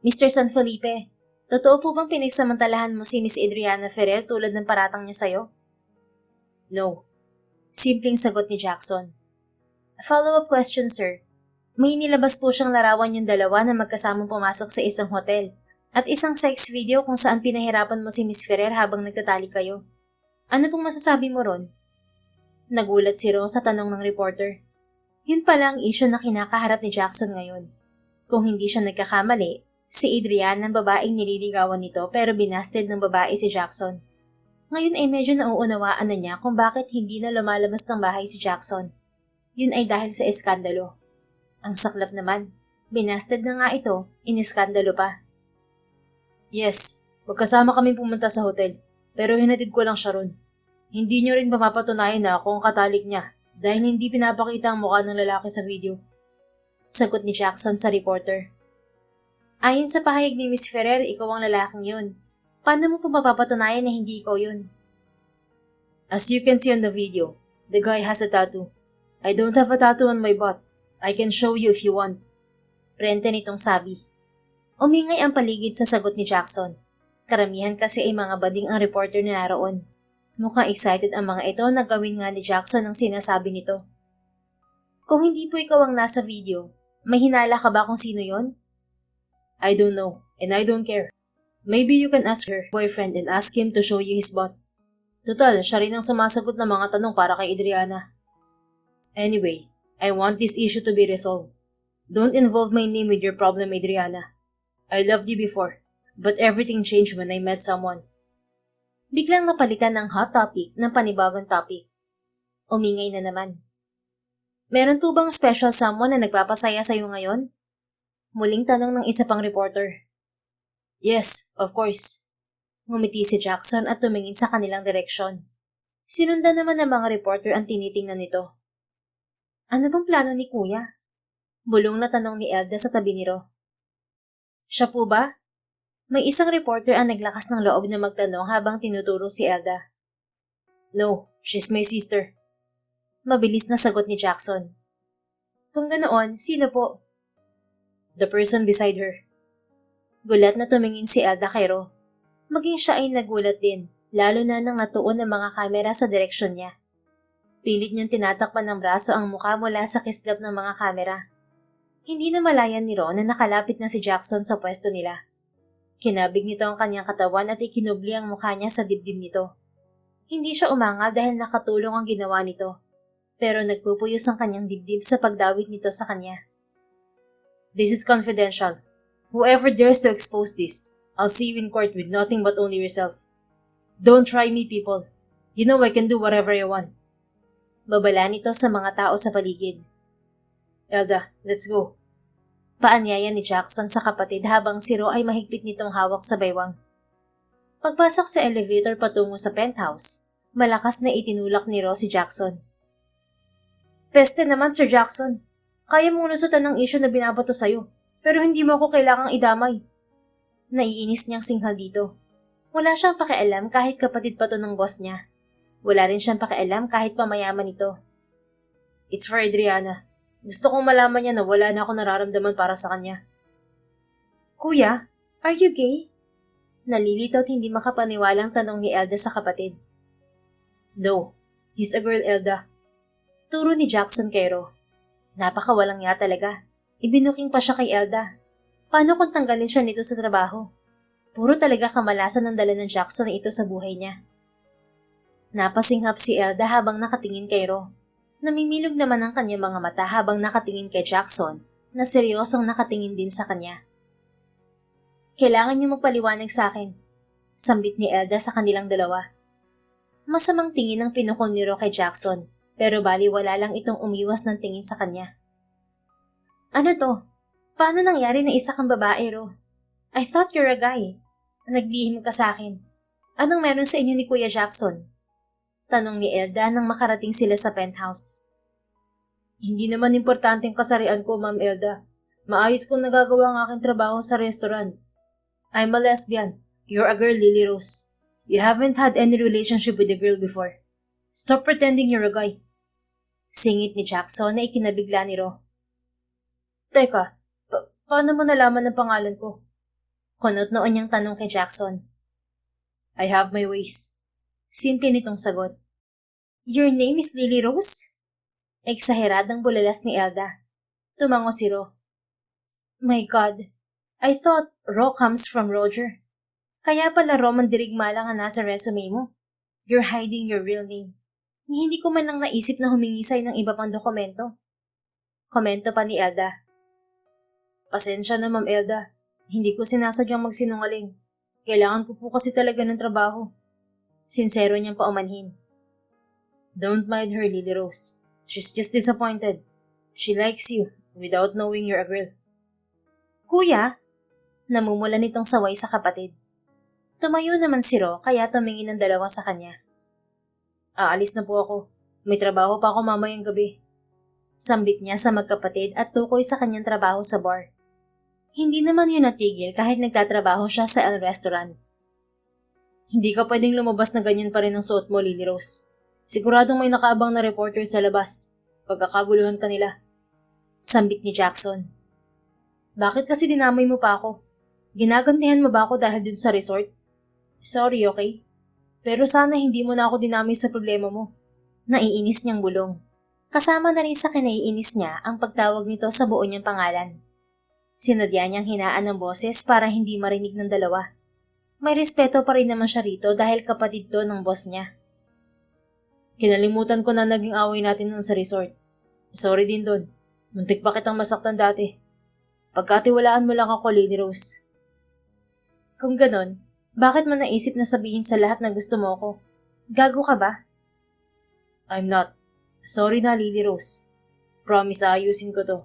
Mr. San Felipe, totoo po bang pinagsamantalahan mo si Miss Adriana Ferrer tulad ng paratang niya sa'yo? No. Simpleng sagot ni Jackson. Follow-up question, sir. May nilabas po siyang larawan yung dalawa na magkasamang pumasok sa isang hotel at isang sex video kung saan pinahirapan mo si Miss Ferrer habang nagtatali kayo. Ano pong masasabi mo ron? Nagulat si Ro sa tanong ng reporter. Yun pala ang issue na kinakaharap ni Jackson ngayon. Kung hindi siya nagkakamali, si Adriana ang babaeng nililigawan nito pero binasted ng babae si Jackson. Ngayon ay medyo nauunawaan na niya kung bakit hindi na lumalabas ng bahay si Jackson. Yun ay dahil sa eskandalo. Ang saklap naman, binasted na nga ito, iniskandalo pa. Yes, magkasama kami pumunta sa hotel, pero hinatid ko lang siya ron. Hindi niyo rin mapapatunayan na ako ang katalik niya dahil hindi pinapakita ang mukha ng lalaki sa video. Sagot ni Jackson sa reporter. Ayon sa pahayag ni Miss Ferrer, ikaw ang lalaking yun. Paano mo po mapapatunayan na hindi ikaw yun? As you can see on the video, the guy has a tattoo. I don't have a tattoo on my butt. I can show you if you want. Rente nitong sabi. Umingay ang paligid sa sagot ni Jackson. Karamihan kasi ay mga bading ang reporter na naroon. Mukhang excited ang mga ito na gawin nga ni Jackson ang sinasabi nito. Kung hindi po ikaw ang nasa video, may hinala ka ba kung sino yon? I don't know, and I don't care. Maybe you can ask her boyfriend and ask him to show you his butt. Total, siya rin ang sumasagot ng mga tanong para kay Adriana. Anyway, I want this issue to be resolved. Don't involve my name with your problem, Adriana. I loved you before, but everything changed when I met someone. Biglang napalitan ng hot topic ng panibagong topic. Umingay na naman. Meron po bang special someone na nagpapasaya sa'yo ngayon? Muling tanong ng isa pang reporter. Yes, of course. Ngumiti si Jackson at tumingin sa kanilang direksyon. Sinundan naman ng mga reporter ang tinitingnan nito. Ano bang plano ni Kuya? Bulong na tanong ni Elda sa tabi ni Ro. Siya po ba? May isang reporter ang naglakas ng loob na magtanong habang tinuturo si Elda. No, she's my sister. Mabilis na sagot ni Jackson. Kung ganoon, sino po? The person beside her. Gulat na tumingin si Elda kay Ro. Maging siya ay nagulat din, lalo na nang natuon ang mga kamera sa direksyon niya. Pilit niyang tinatakpan ng braso ang mukha mula sa kislap ng mga kamera. Hindi na malayan ni Ro na nakalapit na si Jackson sa pwesto nila. Kinabig nito ang kanyang katawan at ikinubli ang mukha niya sa dibdib nito. Hindi siya umangal dahil nakatulong ang ginawa nito, pero nagpupuyos ang kanyang dibdib sa pagdawit nito sa kanya. This is confidential. Whoever dares to expose this, I'll see you in court with nothing but only yourself. Don't try me, people. You know I can do whatever I want. Babala nito sa mga tao sa paligid. Elda, let's go. Paanyaya ni Jackson sa kapatid habang si Ro ay mahigpit nitong hawak sa baywang. Pagpasok sa elevator patungo sa penthouse, malakas na itinulak ni Ro si Jackson. Peste naman, Sir Jackson. Kaya mong lusutan ng issue na binabato sa'yo, pero hindi mo ako kailangang idamay. Naiinis niyang singhal dito. Wala siyang pakialam kahit kapatid pa to ng boss niya. Wala rin siyang pakialam kahit pamayaman ito. It's for Adriana. Gusto kong malaman niya na wala na ako nararamdaman para sa kanya. Kuya, are you gay? Nalilito at hindi makapaniwalang tanong ni Elda sa kapatid. No, he's a girl, Elda. Turo ni Jackson kay Ro. Napakawalang nga talaga. Ibinuking pa siya kay Elda. Paano kung tanggalin siya nito sa trabaho? Puro talaga kamalasan ang dala ng Jackson ito sa buhay niya. Napasinghap si Elda habang nakatingin kay Ro. Namimilog naman ang kanyang mga mata habang nakatingin kay Jackson na seryosong nakatingin din sa kanya. Kailangan niyo magpaliwanag sa akin, sambit ni Elda sa kanilang dalawa. Masamang tingin ang pinukol ni Ro kay Jackson pero baliwala lang itong umiwas ng tingin sa kanya. Ano to? Paano nangyari na isa kang babae, Ro? I thought you're a guy. Naglihim ka sa akin. Anong meron sa inyo ni Kuya Jackson? Tanong ni Elda nang makarating sila sa penthouse. Hindi naman importante ang kasarian ko, Ma'am Elda. Maayos kong nagagawa ang aking trabaho sa restaurant. I'm a lesbian. You're a girl, Lily Rose. You haven't had any relationship with a girl before. Stop pretending you're a guy. Singit ni Jackson na ikinabigla ni Ro. Teka, paano mo nalaman ang pangalan ko? Kunot noon niyang tanong kay Jackson. I have my ways. Simple nitong sagot. Your name is Lily Rose? Eksaheradang bulalas ni Elda. Tumango si Ro. My God, I thought Ro comes from Roger. Kaya pala Roman Dirigma lang ang nasa resume mo. You're hiding your real name. Hindi ko man lang naisip na humingi sa'yo ng iba pang dokumento. Komento pa ni Elda. Pasensya na, Ma'am Elda. Hindi ko sinasadyang magsinungaling. Kailangan ko po kasi talaga ng trabaho. Sinsero niyang paumanhin. Don't mind her, Lily Rose. She's just disappointed. She likes you without knowing you're a girl. Kuya? Namumula nitong saway sa kapatid. Tumayo naman si Ro kaya tumingin ng dalawa sa kanya. Aalis na po ako. May trabaho pa ako mamayang gabi. Sambit niya sa magkapatid at tukoy sa kanyang trabaho sa bar. Hindi naman yun natigil kahit nagtatrabaho siya sa El Restaurant. Hindi ka pwedeng lumabas na ganyan pa rin ang suot mo, Lily Rose. Siguradong may nakaabang na reporter sa labas. Pagkakaguluhan ka nila. Sambit ni Jackson. Bakit kasi dinamay mo pa ako? Ginagantihan mo ba ako dahil dun sa resort? Sorry, okay? Pero sana hindi mo na ako dinamay sa problema mo. Naiinis niyang bulong. Kasama na rin sa kinaiinis niya ang pagtawag nito sa buo niyang pangalan. Sinadya niyang hinaan ng boses para hindi marinig ng dalawa. May respeto pa rin naman siya rito dahil kapatid to ng boss niya. Kinalimutan ko na naging away natin noon sa resort. Sorry din doon. Muntik pa kitang masaktan dati. Pagkatiwalaan mo lang ako, Lily Rose. Kung ganon, bakit mo naisip na sabihin sa lahat na gusto mo ako? Gago ka ba? I'm not. Sorry na, Lily Rose. Promise ayusin ko to.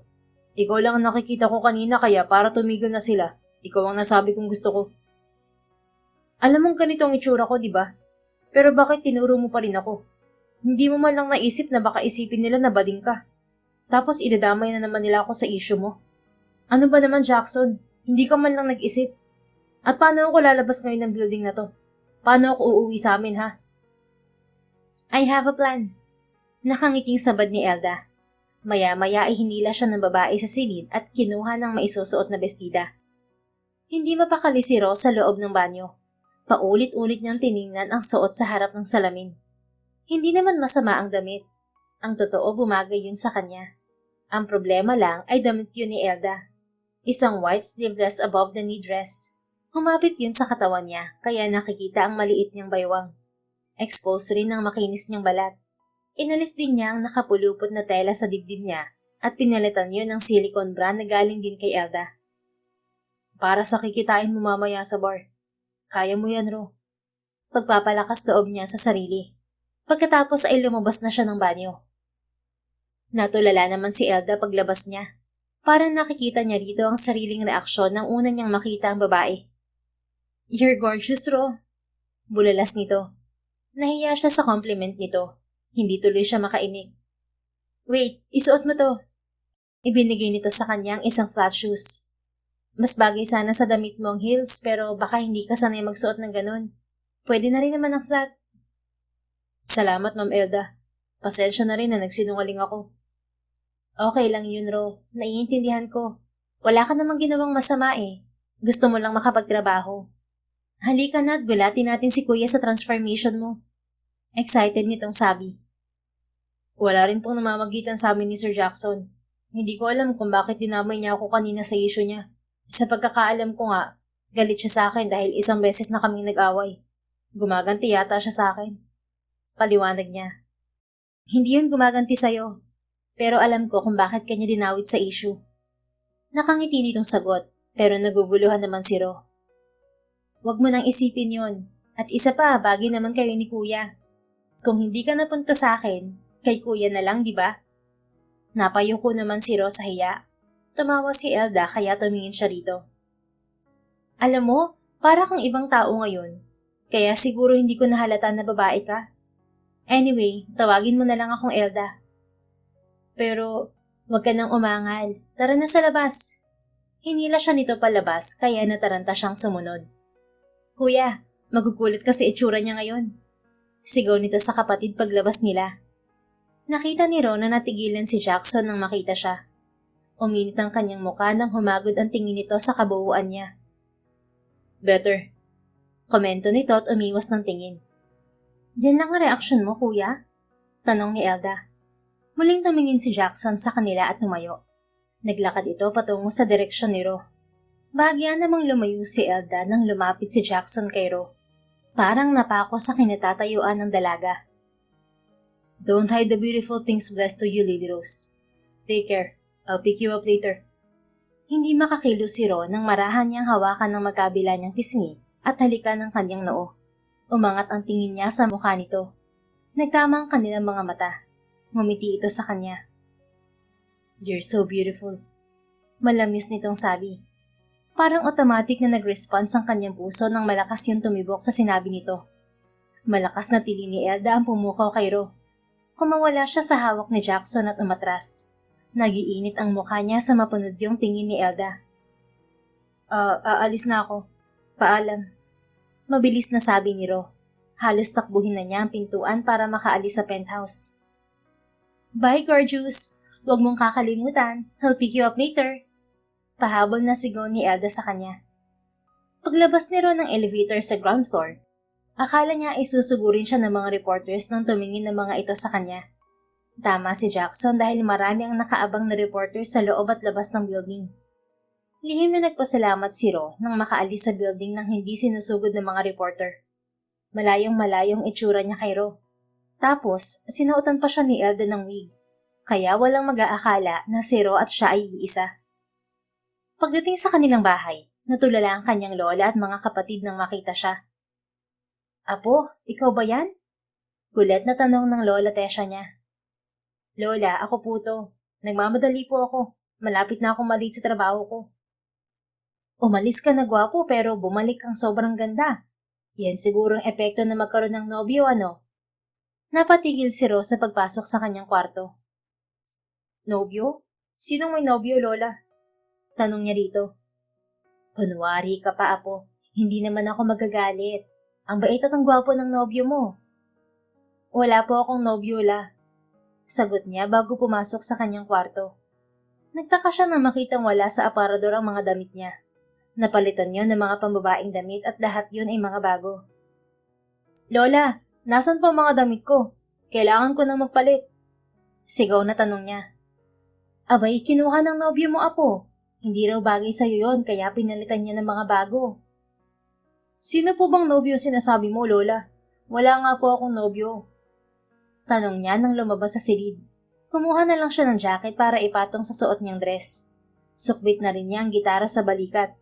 Ikaw lang ang nakikita ko kanina kaya para tumigil na sila. Ikaw ang nasabi kong gusto ko. Alam mong ganito ang itsura ko, di ba? Pero bakit tinuro mo pa rin ako? Hindi mo man lang naisip na baka isipin nila na bading ka. Tapos idadamay na naman nila ako sa issue mo. Ano ba naman, Jackson? Hindi ka man lang nag-isip. At paano ako lalabas ngayon ng building na to? Paano ako uuwi sa amin, ha? I have a plan. Nakangiting sabad ni Elda. Maya-maya ay hinila siya ng babae sa silid at kinuha ng maisusuot na bestida. Hindi mapakali si Ro sa loob ng banyo. Paulit-ulit niyang tiningnan ang suot sa harap ng salamin. Hindi naman masama ang damit. Ang totoo bumagay yun sa kanya. Ang problema lang ay damit yun ni Elda. Isang white sleeveless above the knee dress. Humapit yun sa katawan niya kaya nakikita ang maliit niyang baywang. Exposed rin ang makinis niyang balat. Inalis din niya ang nakapulupot na tela sa dibdib niya at pinalitan yun ng silicone bra na galing din kay Elda. Para sa kikitain mo mamaya sa bar. Kaya mo yan, Ro. Pagpapalakas loob niya sa sarili. Pagkatapos ay lumabas na siya ng banyo. Natulala naman si Elda paglabas niya. Parang nakikita niya rito ang sariling reaksyon ng una niyang makita ang babae. "You're gorgeous, Ro." Bulalas nito. Nahiya siya sa compliment nito. Hindi tuloy siya makaimik. "Wait, isuot mo to." Ibinigay nito sa kanya ang isang flat shoes. "Mas bagay sana sa damit mo ang heels pero baka hindi ka sanay magsuot ng ganun. Pwede na rin naman ang flat." "Salamat, Ma'am Elda. Pasensya na rin na nagsinungaling ako." "Okay lang yun, Ro. Naiintindihan ko. Wala ka namang ginawang masama eh. Gusto mo lang makapagtrabaho. Halika na at gulatin natin si Kuya sa transformation mo." Excited nitong sabi. Wala rin pong namamagitan sa amin ni Sir Jackson. Hindi ko alam kung bakit dinamay niya ako kanina sa issue niya. Sa pagkakaalam ko nga, galit siya sa akin dahil isang beses na kaming nag-away. Gumaganti yata siya sa akin. Paliwanag niya. "Hindi yun gumaganti sa'yo. Pero alam ko kung bakit kanya dinawit sa issue." Nakangiti nitong sagot, pero naguguluhan naman si Ro. "Huwag mo nang isipin yun. At isa pa, bagay naman kayo ni Kuya. Kung hindi ka napunta sa akin, kay Kuya na lang, di ba?" Napayuko naman si Ro sa hiya. Tumawa si Elda kaya tumingin siya rito. "Alam mo, para kang ibang tao ngayon. Kaya siguro hindi ko nahalata na babae ka. Anyway, tawagin mo na lang akong Elda." "Pero, wag ka nang umangal. Tara na sa labas." Hinila siya nito palabas kaya nataranta siyang sumunod. "Kuya, magugulat kasi itsura niya ngayon." Sigaw nito sa kapatid paglabas nila. Nakita ni Ron na natigilan si Jackson nang makita siya. Uminit ang kanyang mukha nang humagod ang tingin nito sa kabuuan niya. Better. Komento nito at umiwas ng tingin. "Diyan lang ang reaksyon mo, Kuya?" Tanong ni Elda. Muling tumingin si Jackson sa kanila at tumayo. Naglakad ito patungo sa direksyon ni Ro. Bahagya namang lumayo si Elda nang lumapit si Jackson kay Ro. Parang napako sa kinatatayuan ng dalaga. Don't hide the beautiful things blessed to you, Lady Rose. Take care. I'll pick you up later. Hindi makakilos si Ro nang marahan niyang hawakan ng magkabila niyang pisngi at halikan ng kanyang noo. Umangat ang tingin niya sa mukha nito. Nagtama ang kanilang mga mata. Ngumiti ito sa kanya. You're so beautiful. Malamis nitong sabi. Parang automatic na nag-response ang kanyang puso nang malakas yung tumibok sa sinabi nito. Malakas na tili ni Elda ang pumukaw kay Ro. Kumawala siya sa hawak ni Jackson at umatras. Nagiinit ang mukha niya sa mapunod yung tingin ni Elda. Aalis na ako. Paalam. Mabilis na sabi ni Ro. Halos takbuhin na niya ang pintuan para makaalis sa penthouse. Bye, gorgeous! Huwag mong kakalimutan. I'll pick you up later. Pahabol na sigaw ni Elda sa kanya. Paglabas ni Ro ng elevator sa ground floor, akala niya ay susugurin siya ng mga reporters nang tumingin ng mga ito sa kanya. Tama si Jackson dahil marami ang nakaabang na reporters sa loob at labas ng building. Lihim na nagpasalamat si Ro nang makaalis sa building nang hindi sinusugod ng mga reporter. Malayong-malayong itsura niya kay Ro. Tapos, sinuotan pa siya ni Elda ng wig. Kaya walang mag-aakala na si Ro at siya ay iisa. Pagdating sa kanilang bahay, natulala ang kanyang lola at mga kapatid nang makita siya. Apo, ikaw ba yan? Gulat na tanong ng lola Tesha niya. Lola, ako po to. Nagmamadali po ako. Malapit na akong malate sa trabaho ko. Umalis ka na gwapo pero bumalik kang sobrang ganda. Yan siguro ang epekto na magkaroon ng nobyo, ano? Napatigil si Rose sa pagpasok sa kanyang kwarto. Nobyo? Sinong may nobyo, Lola? Tanong niya rito. Kunwari ka pa, Apo. Hindi naman ako magagalit. Ang bait at ang gwapo ng nobyo mo. Wala po akong nobyo, La. Sagot niya bago pumasok sa kanyang kwarto. Nagtaka siya nang makitang wala sa aparador ang mga damit niya. Napalitan yon ng mga pambabaeng damit at lahat yon ay mga bago. Lola, nasan po ang mga damit ko? Kailangan ko nang magpalit. Sigaw na tanong niya. Abay, kinuha ng nobyo mo, Apo. Hindi raw bagay sa'yo yon kaya pinalitan niya ng mga bago. Sino po bang nobyo sinasabi mo, Lola? Wala nga po akong nobyo. Tanong niya nang lumabas sa silid. Kumuha na lang siya ng jacket para ipatong sa suot niyang dress. Sukbit na rin niya ang gitara sa balikat.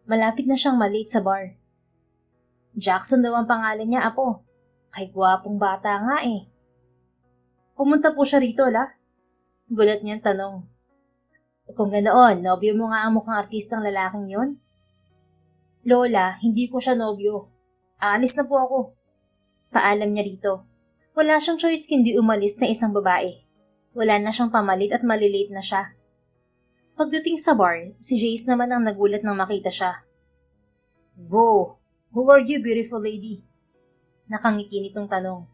Malapit na siyang malate sa bar. Jackson daw ang pangalan niya, Apo. Kay gwapong bata nga eh. Pumunta po siya rito, La. Gulat niyang tanong. Kung ganoon, nobyo mo nga ang mukhang artistang lalaking yon? Lola, hindi ko siya nobyo. Aalis na po ako. Paalam niya rito. Wala siyang choice kundi umalis na isang babae. Wala na siyang pamalit at malilate na siya. Pagdating sa bar, si Jace naman ang nagulat nang makita siya. Whoa, who are you, beautiful lady? Nakangiti nitong tanong.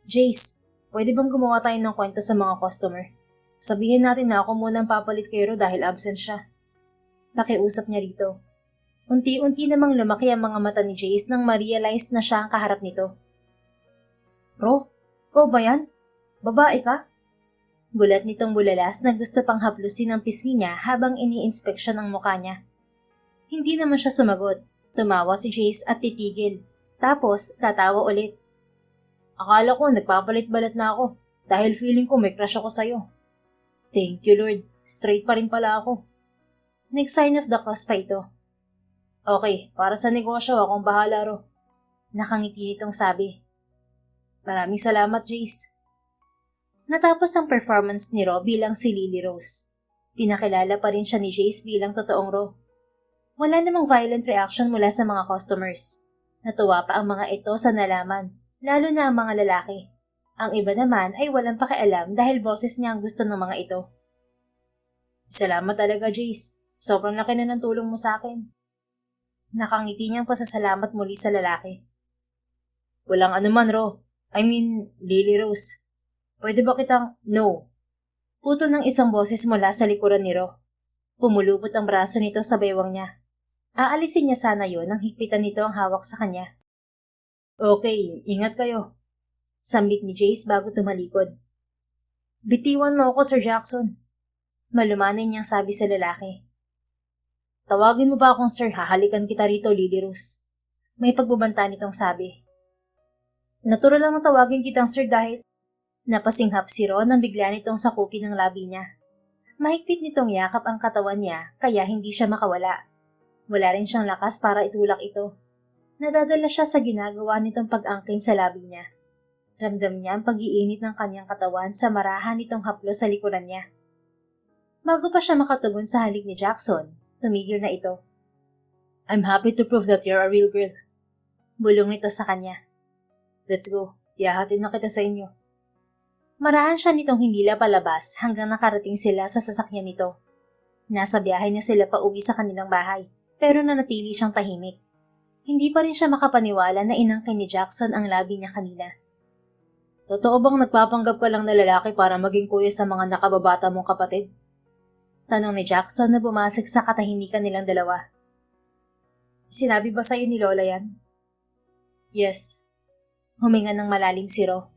Jace, pwede bang gumawa tayo ng kwento sa mga customer? Sabihin natin na ako muna ang papalit kay Ro dahil absent siya. Pakiusap niya rito. Unti-unti namang lumaki ang mga mata ni Jace nang ma-realize na siya ang kaharap nito. Ro, ikaw ba yan? Babae ka? Gulat nitong bulalas na gusto pang haplusin ang pisngi niya habang ini-inspeksyon ang mukha niya. Hindi naman siya sumagot. Tumawa si Jace at titigil. Tapos, tatawa ulit. Akala ko nagpapalit-balat na ako dahil feeling ko may crush ako sa'yo. Thank you, Lord. Straight pa rin pala ako. Nag-sign of the cross pa ito. Okay, para sa negosyo, akong bahala, Ro. Nakangiti nitong sabi. Maraming salamat, Jace. Natapos ang performance ni Ro bilang si Lily Rose. Pinakilala pa rin siya ni Jace bilang totoong Ro. Wala namang violent reaction mula sa mga customers. Natuwa pa ang mga ito sa nalaman, lalo na ang mga lalaki. Ang iba naman ay walang pakialam dahil boses niya ang gusto ng mga ito. Salamat talaga, Jace. Sobrang laki na ng tulong mo sa akin. Nakangiti niyang pasasalamat muli sa lalaki. Walang anuman, Ro. I mean, Lily Rose. Pwede ba kitang... No. Puto ng isang boses mula sa likuran ni Ro. Pumulupot ang braso nito sa baywang niya. Aalisin niya sana yon nang higpitan nito ang hawak sa kanya. Okay, ingat kayo. Sambit ni Jace bago tumalikod. Bitiwan mo ako, Sir Jackson. Malumanay niyang sabi sa lalaki. Tawagin mo ba akong sir, hahalikan kita rito, Lily Rose. May pagbabanta nitong sabi. Natural lang na tawagin kitang sir dahil napasinghap si Ron nang bigla nitong sakupin ng labi niya. Mahigpit nitong yakap ang katawan niya kaya hindi siya makawala. Wala rin siyang lakas para itulak ito. Nadadala siya sa ginagawa nitong pag-angking sa labi niya. Ramdam niya ang pag-iinit ng kanyang katawan sa marahan nitong haplos sa likuran niya. Bago pa siya makatugon sa halik ni Jackson, tumigil na ito. I'm happy to prove that you're a real girl. Bulong nito sa kanya. Let's go, ihahatid na kita sa inyo. Marahan siya nitong hinila palabas hanggang nakarating sila sa sasakyan nito. Nasa biyahe na sila pa uwi sa kanilang bahay, pero nanatili siyang tahimik. Hindi pa rin siya makapaniwala na inangkin ni Jackson ang labi niya kanina. Totoo bang nagpapanggap ka lang na lalaki para maging kuya sa mga nakababata mong kapatid? Tanong ni Jackson na bumasag sa katahimikan nilang dalawa. Sinabi ba sa'yo ni Lola yan? Yes. Huminga ng malalim si Ro.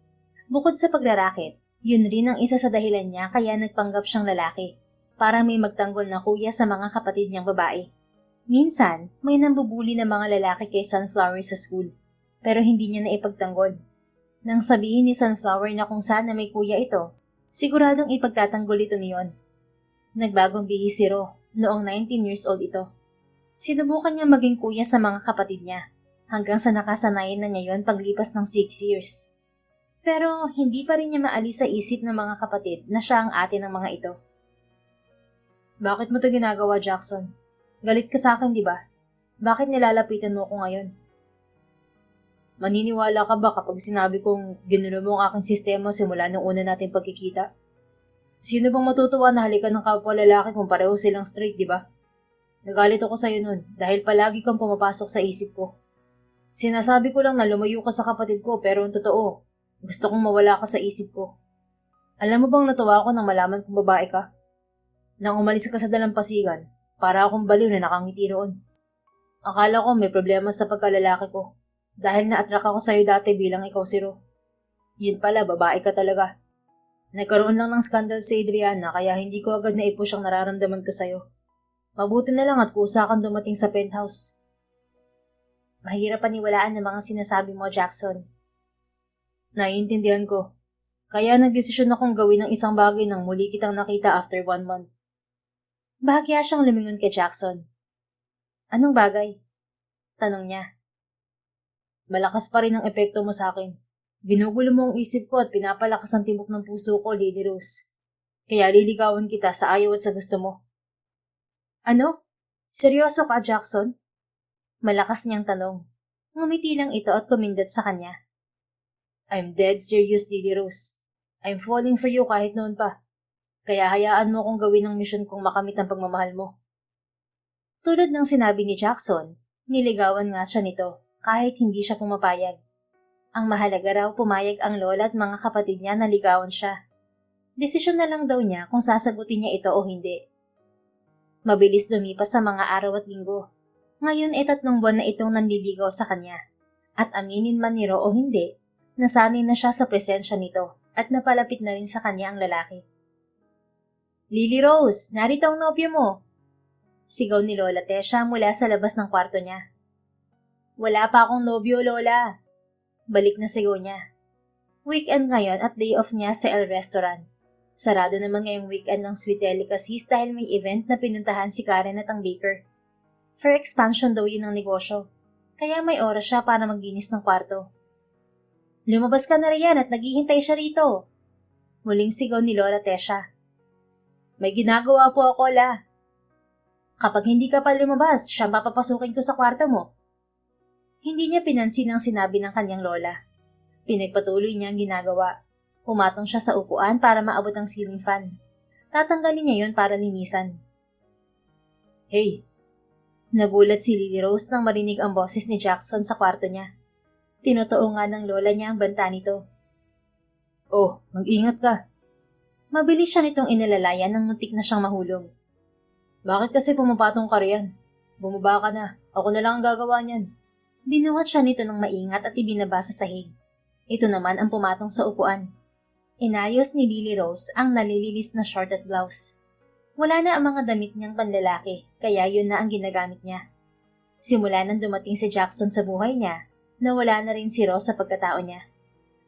Bukod sa pagrarakit, yun rin ang isa sa dahilan niya kaya nagpanggap siyang lalaki, para may magtanggol na kuya sa mga kapatid niyang babae. Minsan, may nambubuli ng mga lalaki kay Sunflower sa school, pero hindi niya naipagtanggol. Nang sabihin ni Sunflower na kung saan na may kuya ito, siguradong ipagtatanggol ito niyon. Nagbagong bihis si Ro, noong 19 years old ito. Sinubukan niya maging kuya sa mga kapatid niya, hanggang sa nakasanayan na niya yon paglipas ng 6 years. Pero hindi pa rin niya maalis sa isip ng mga kapatid na siya ang ate ng mga ito. Bakit mo ito ginagawa, Jackson? Galit ka sa akin, di ba? Bakit nilalapitan mo ko ngayon? Maniniwala ka ba kapag sinabi kong ginulo mo ang aking sistema simula nung una natin pagkikita? Sino bang matutuwa na halikan ng kapwa lalaki kung pareho silang straight, di ba? Nagalit ako sa'yo nun dahil palagi kang pumapasok sa isip ko. Sinasabi ko lang na lumayo ka sa kapatid ko pero ang totoo, gusto kong mawala ka sa isip ko. Alam mo bang natuwa ako nang malaman kong babae ka? Nang umalis ka sa dalampasigan, para akong baliw na nakangiti roon. Akala ko may problema sa pagkalalaki ko dahil na-attract ako sa'yo dati bilang ikaw si Ro. Yun pala, babae ka talaga. Nagkaroon lang ng skandal si Adriana kaya hindi ko agad na-ipush ang nararamdaman ko sa'yo. Mabuti na lang at kusa kang dumating sa penthouse. Mahirap paniwalaan ng mga sinasabi mo, Jackson. Naiintindihan ko. Kaya nagdesisyon akong gawin ang isang bagay nang muli kitang nakita after 1 month. Bahagya siyang lumingon kay Jackson. Anong bagay? Tanong niya. Malakas pa rin ang epekto mo sa akin. Ginugulo mo ang isip ko at pinapalakas ang tibok ng puso ko, Lily Rose. Kaya liligawan kita sa ayaw at sa gusto mo. Ano? Seryoso ka, Jackson? Malakas niyang tanong. Ngumiti lang ito at kumindat sa kanya. I'm dead serious, Lily Rose. I'm falling for you kahit noon pa. Kaya hayaan mo kong gawin ang misyon kong makamit ang pagmamahal mo. Tulad ng sinabi ni Jackson, niligawan nga siya nito kahit hindi siya pumapayag. Ang mahalaga raw pumayag ang lola at mga kapatid niya na ligawan siya. Desisyon na lang daw niya kung sasagutin niya ito o hindi. Mabilis lumipas sa mga araw at linggo. Ngayon ay 3 buwan na itong nanliligaw sa kanya. At aminin man ni Ro o hindi, nasanay na siya sa presensya nito at napalapit na rin sa kanya ang lalaki. Lily Rose, narito ang nobyo mo. Sigaw ni Lola Tesha mula sa labas ng kwarto niya. Wala pa akong nobyo, Lola. Balik na sigaw niya. Weekend ngayon at day off niya sa El Restaurant. Sarado naman ngayong weekend ng Sweet Delicacies dahil may event na pinuntahan si Karen at ang baker. For expansion daw yun ang negosyo, kaya may oras siya para maglinis ng kwarto. Lumabas ka na riyan at naghihintay siya rito. Muling sigaw ni Lola Tesha. May ginagawa po ako, La. Kapag hindi ka pa lumabas, siya papapasukin ko sa kwarto mo. Hindi niya pinansin ang sinabi ng kanyang lola. Pinagpatuloy niya ang ginagawa. Pumatong siya sa upuan para maabot ang ceiling fan. Tatanggalin niya yon para linisan. Hey! Nagulat si Lily Rose nang marinig ang boses ni Jackson sa kwarto niya. Tinotoo nga ng lola niya ang banta nito. Oh, mag-ingat ka. Mabilis siya nitong inalalayan nang muntik na siyang mahulog. Bakit kasi pumapatong ka riyan? Bumaba ka na. Ako na lang ang gagawa niyan. Binuhat siya nito ng maingat at ibinaba sa sahig. Ito naman ang pumatong sa upuan. Inayos ni Lily Rose ang nalililis na short at blouse. Wala na ang mga damit niyang panlalaki, kaya yun na ang ginagamit niya. Simula nang dumating si Jackson sa buhay niya, nawala na rin si Rose sa pagkatao niya.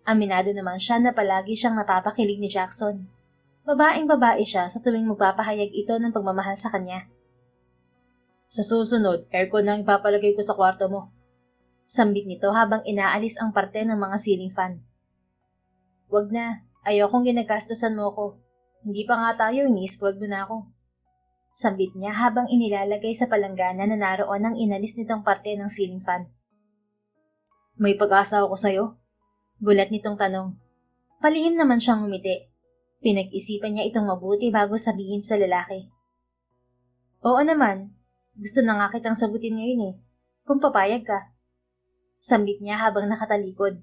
Aminado naman siya na palagi siyang napapakilig ni Jackson. Babaeng-babae siya sa tuwing magpapahayag ito ng pagmamahal sa kanya. Sa susunod, aircon na ang ipapalagay ko sa kwarto mo. Sambit nito habang inaalis ang parte ng mga ceiling fan. Wag na, ayokong ginagastusan mo ko. Hindi pa nga tayo, ini-spoiled mo na ako. Sambit niya habang inilalagay sa palanggana na naroon ang inalis nitong parte ng ceiling fan. May pag-asa ako sa'yo? Gulat nitong tanong. Palihim naman siyang umiti. Pinag-isipan niya itong mabuti bago sabihin sa lalaki. Oo naman, gusto na nga kitang sagutin ngayon eh, kung papayag ka. Sambit niya habang nakatalikod.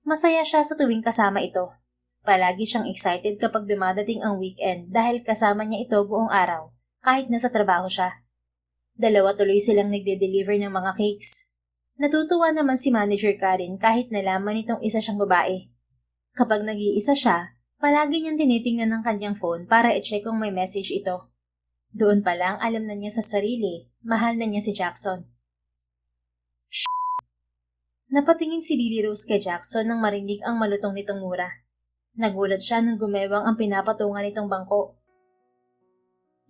Masaya siya sa tuwing kasama ito. Palagi siyang excited kapag dumadating ang weekend dahil kasama niya ito buong araw, kahit nasa trabaho siya. Dalawa tuloy silang nagde-deliver ng mga cakes. Natutuwa naman si Manager Karen kahit nalaman nitong isa siyang babae. Kapag nag-iisa siya, palagi niyang tinitingnan ng kanyang phone para i-check kung may message ito. Doon pa lang alam na niya sa sarili, mahal na niya si Jackson. Shh! Napatingin si Lily Rose kay Jackson nang marinig ang malutong nitong mura. Nagulat siya nang gumewang ang pinapatungan nitong bangko.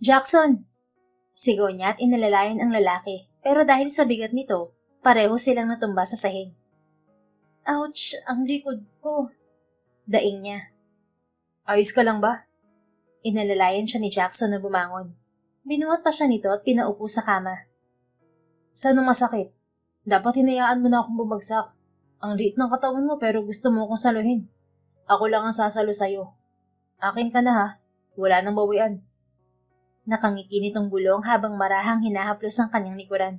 Jackson! Sigaw niya at inalalayan ang lalaki, pero dahil sa bigat nito, pareho silang natumba sa sahig. Ouch! Ang likod ko! Daing niya. Ayos ka lang ba? Inalalayan siya ni Jackson na bumangon. Binuhat pa siya nito at pinaupo sa kama. Saan ang masakit? Dapat hinayaan mo na akong bumagsak. Ang liit ng katawan mo pero gusto mo akong saluhin. Ako lang ang sasalo sa'yo. Akin ka na ha. Wala nang bawian. Nakangiti nitong bulong habang marahang hinahaplos ang kanyang likuran.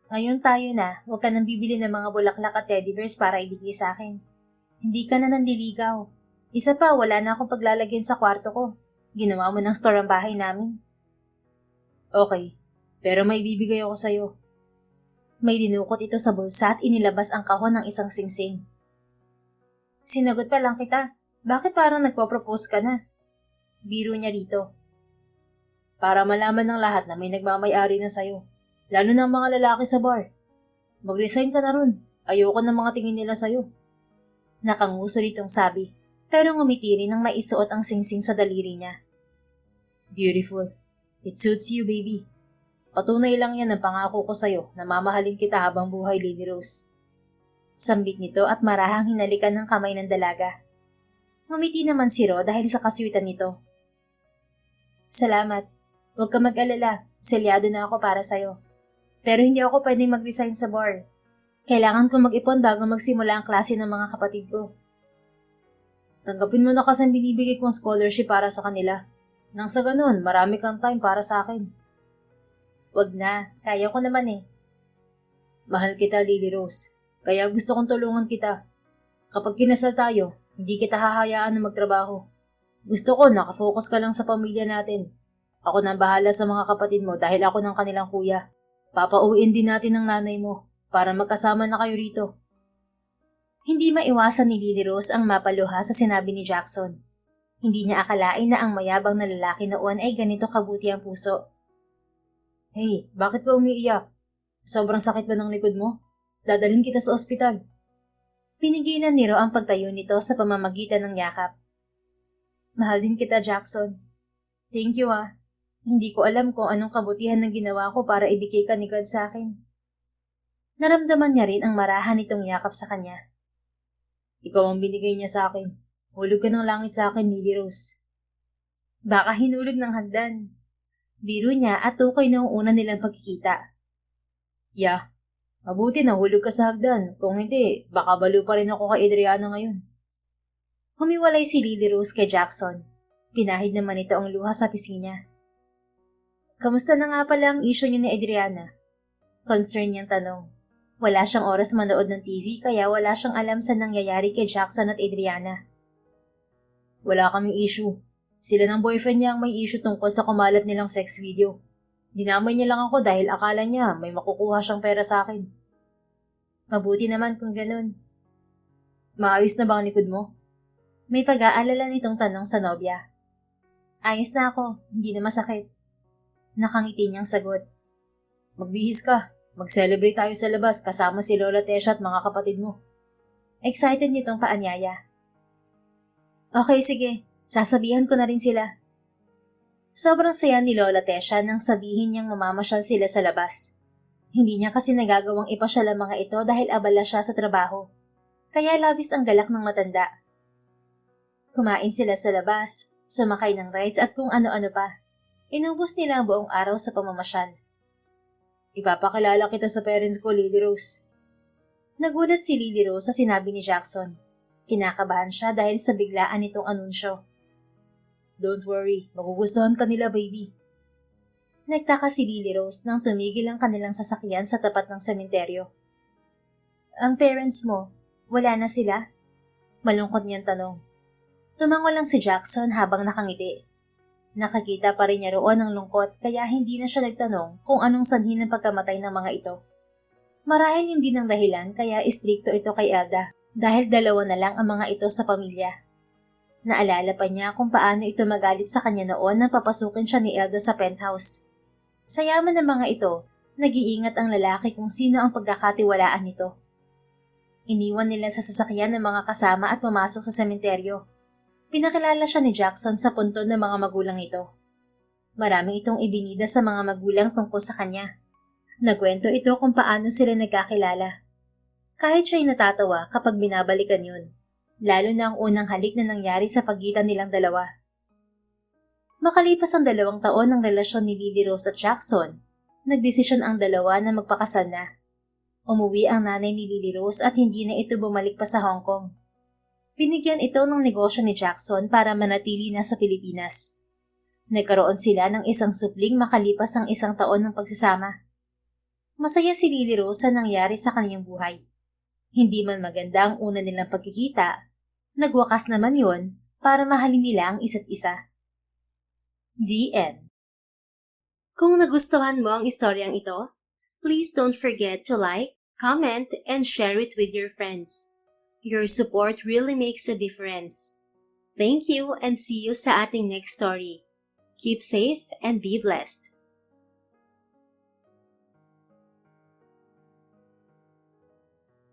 Ngayon tayo na, huwag ka nang bibili ng mga bulaklak at teddy bears para ibigay sa akin. Hindi ka na nandiligaw. Isa pa, wala na akong paglalagyan sa kwarto ko. Ginawa mo ng store ang bahay namin. Okay, pero may bibigay ako sa'yo. May dinukot ito sa bulsa at inilabas ang kahon ng isang singsing. Sinagot pa lang kita. Bakit parang nagpo-propose ka na? Biro niya rito. Para malaman ng lahat na may nagmamay-ari na sa'yo. Lalo na ang mga lalaki sa bar. Mag-resign ka na ron. Ayoko ng mga tingin nila sa'yo. Nakanguso ritong sabi, pero ngumiti rin nang maisuot ang singsing sa daliri niya. Beautiful. It suits you, baby. Patunay lang yan ang pangako ko sa'yo na mamahalin kita habang buhay, Lily Rose. Sambit nito at marahang hinalikan ng kamay ng dalaga. Ngumiti naman si Ro dahil sa kaswitan nito. Salamat. Huwag ka mag-alala. Selyado na ako para sa'yo. Pero hindi ako pwedeng mag-resign sa bar. Kailangan ko mag-ipon bago magsimula ang klase ng mga kapatid ko. Tanggapin mo na kasi ang binibigay kong scholarship para sa kanila. Nang sa ganun, marami kang time para sa akin. Wag na. Kaya ko naman eh. Mahal kita, Lily Rose. Kaya gusto kong tulungan kita. Kapag kinasal tayo, hindi kita hahayaan na magtrabaho. Gusto ko nakafocus ka lang sa pamilya natin. Ako nang bahala sa mga kapatid mo dahil ako ng kanilang kuya. Papauwiin din natin ng nanay mo para magkasama na kayo rito. Hindi maiwasan ni Lily Rose ang mapaluha sa sinabi ni Jackson. Hindi niya akalain na ang mayabang na lalaki noon ay ganito kabuti ang puso. Hey, bakit ka umiiyak? Sobrang sakit ba ng likod mo? Dadalhin kita sa ospital. Pinigilan ni Ro ang pagtayo nito sa pamamagitan ng yakap. Mahal din kita, Jackson. Thank you ah. Hindi ko alam kung anong kabutihan ng ginawa ko para ibigay ka ni God sa akin. Naramdaman niya rin ang marahan nitong yakap sa kanya. Ikaw ang binigay niya sa akin. Hulog ka ng langit sa akin, Lily Rose. Baka hinulog ng hagdan. Biro niya at tukoy noong una nilang pagkikita. Yeah, mabuti na hulog ka sa hagdan. Kung hindi, baka baliw pa rin ako kay Adriana ngayon. Humiwalay si Lily Rose kay Jackson. Pinahid naman ito ang luha sa pisngi niya. Kamusta na nga pala ang issue niyo ni Adriana? Concern niyang tanong. Wala siyang oras manood ng TV kaya wala siyang alam sa nangyayari kay Jackson at Adriana. Wala kaming issue. Sila ng boyfriend niya ang may issue tungkol sa kumalat nilang sex video. Dinamay niya lang ako dahil akala niya may makukuha siyang pera sa akin. Mabuti naman kung ganun. Maayos na ba ang likod mo? May pag-aalala nitong tanong sa nobya. Ayos na ako, hindi na masakit. Nakangiti niyang sagot. Magbihis ka. Mag-celebrate tayo sa labas kasama si Lola Tesha at mga kapatid mo. Excited nitong paanyaya. Okay, sige. Sasabihan ko na rin sila. Sobrang saya ni Lola Tesha nang sabihin niyang mamamasyal sila sa labas. Hindi niya kasi nagagawang ipasyal ang mga ito dahil abala siya sa trabaho. Kaya labis ang galak ng matanda. Kumain sila sa labas, sumakay ng rides at kung ano-ano pa. Inubos nila ang buong araw sa pamamasyal. Ipapakilala kita sa parents ko, Lily Rose. Nagulat si Lily Rose sa sinabi ni Jackson. Kinakabahan siya dahil sa biglaan nitong anunsyo. Don't worry, magugustuhan ka nila, baby. Nagtaka si Lily Rose nang tumigil ang kanilang sasakyan sa tapat ng sementeryo. Ang parents mo, wala na sila? Malungkot niyang tanong. Tumango lang si Jackson habang nakangiti. Nakakita pa rin niya roon ng lungkot kaya hindi na siya nagtanong kung anong sanhi ng pagkamatay ng mga ito. Marahil hindi ng dahilan kaya istrikto ito kay Elda dahil dalawa na lang ang mga ito sa pamilya. Naalala pa niya kung paano ito magalit sa kanya noon nang papasukin siya ni Elda sa penthouse. Sa yaman ng mga ito, nag-iingat ang lalaki kung sino ang pagkakatiwalaan nito. Iniwan nila sa sasakyan ng mga kasama at pumasok sa sementeryo. Pinakilala siya ni Jackson sa puntod ng mga magulang nito. Maraming itong ibinida sa mga magulang tungkol sa kanya. Nagkwento ito kung paano sila nagkakilala. Kahit siya'y natatawa kapag binabalikan yun, lalo na ang unang halik na nangyari sa pagitan nilang dalawa. Makalipas ang 2 taon ng relasyon ni Lily Rose at Jackson, nagdesisyon ang dalawa na magpakasal na. Umuwi ang nanay ni Lily Rose at hindi na ito bumalik pa sa Hong Kong. Binigyan ito ng negosyo ni Jackson para manatili na sa Pilipinas. Nagkaroon sila ng isang supling makalipas ang 1 taon ng pagsasama. Masaya si Lily Rose sa nangyari sa kanyang buhay. Hindi man maganda ang una nilang pagkikita, nagwakas naman yon para mahalin nila ang isa't isa. The end. Kung nagustuhan mo ang istoryang ito, please don't forget to like, comment, and share it with your friends. Your support really makes a difference. Thank you and see you sa ating next story. Keep safe and be blessed.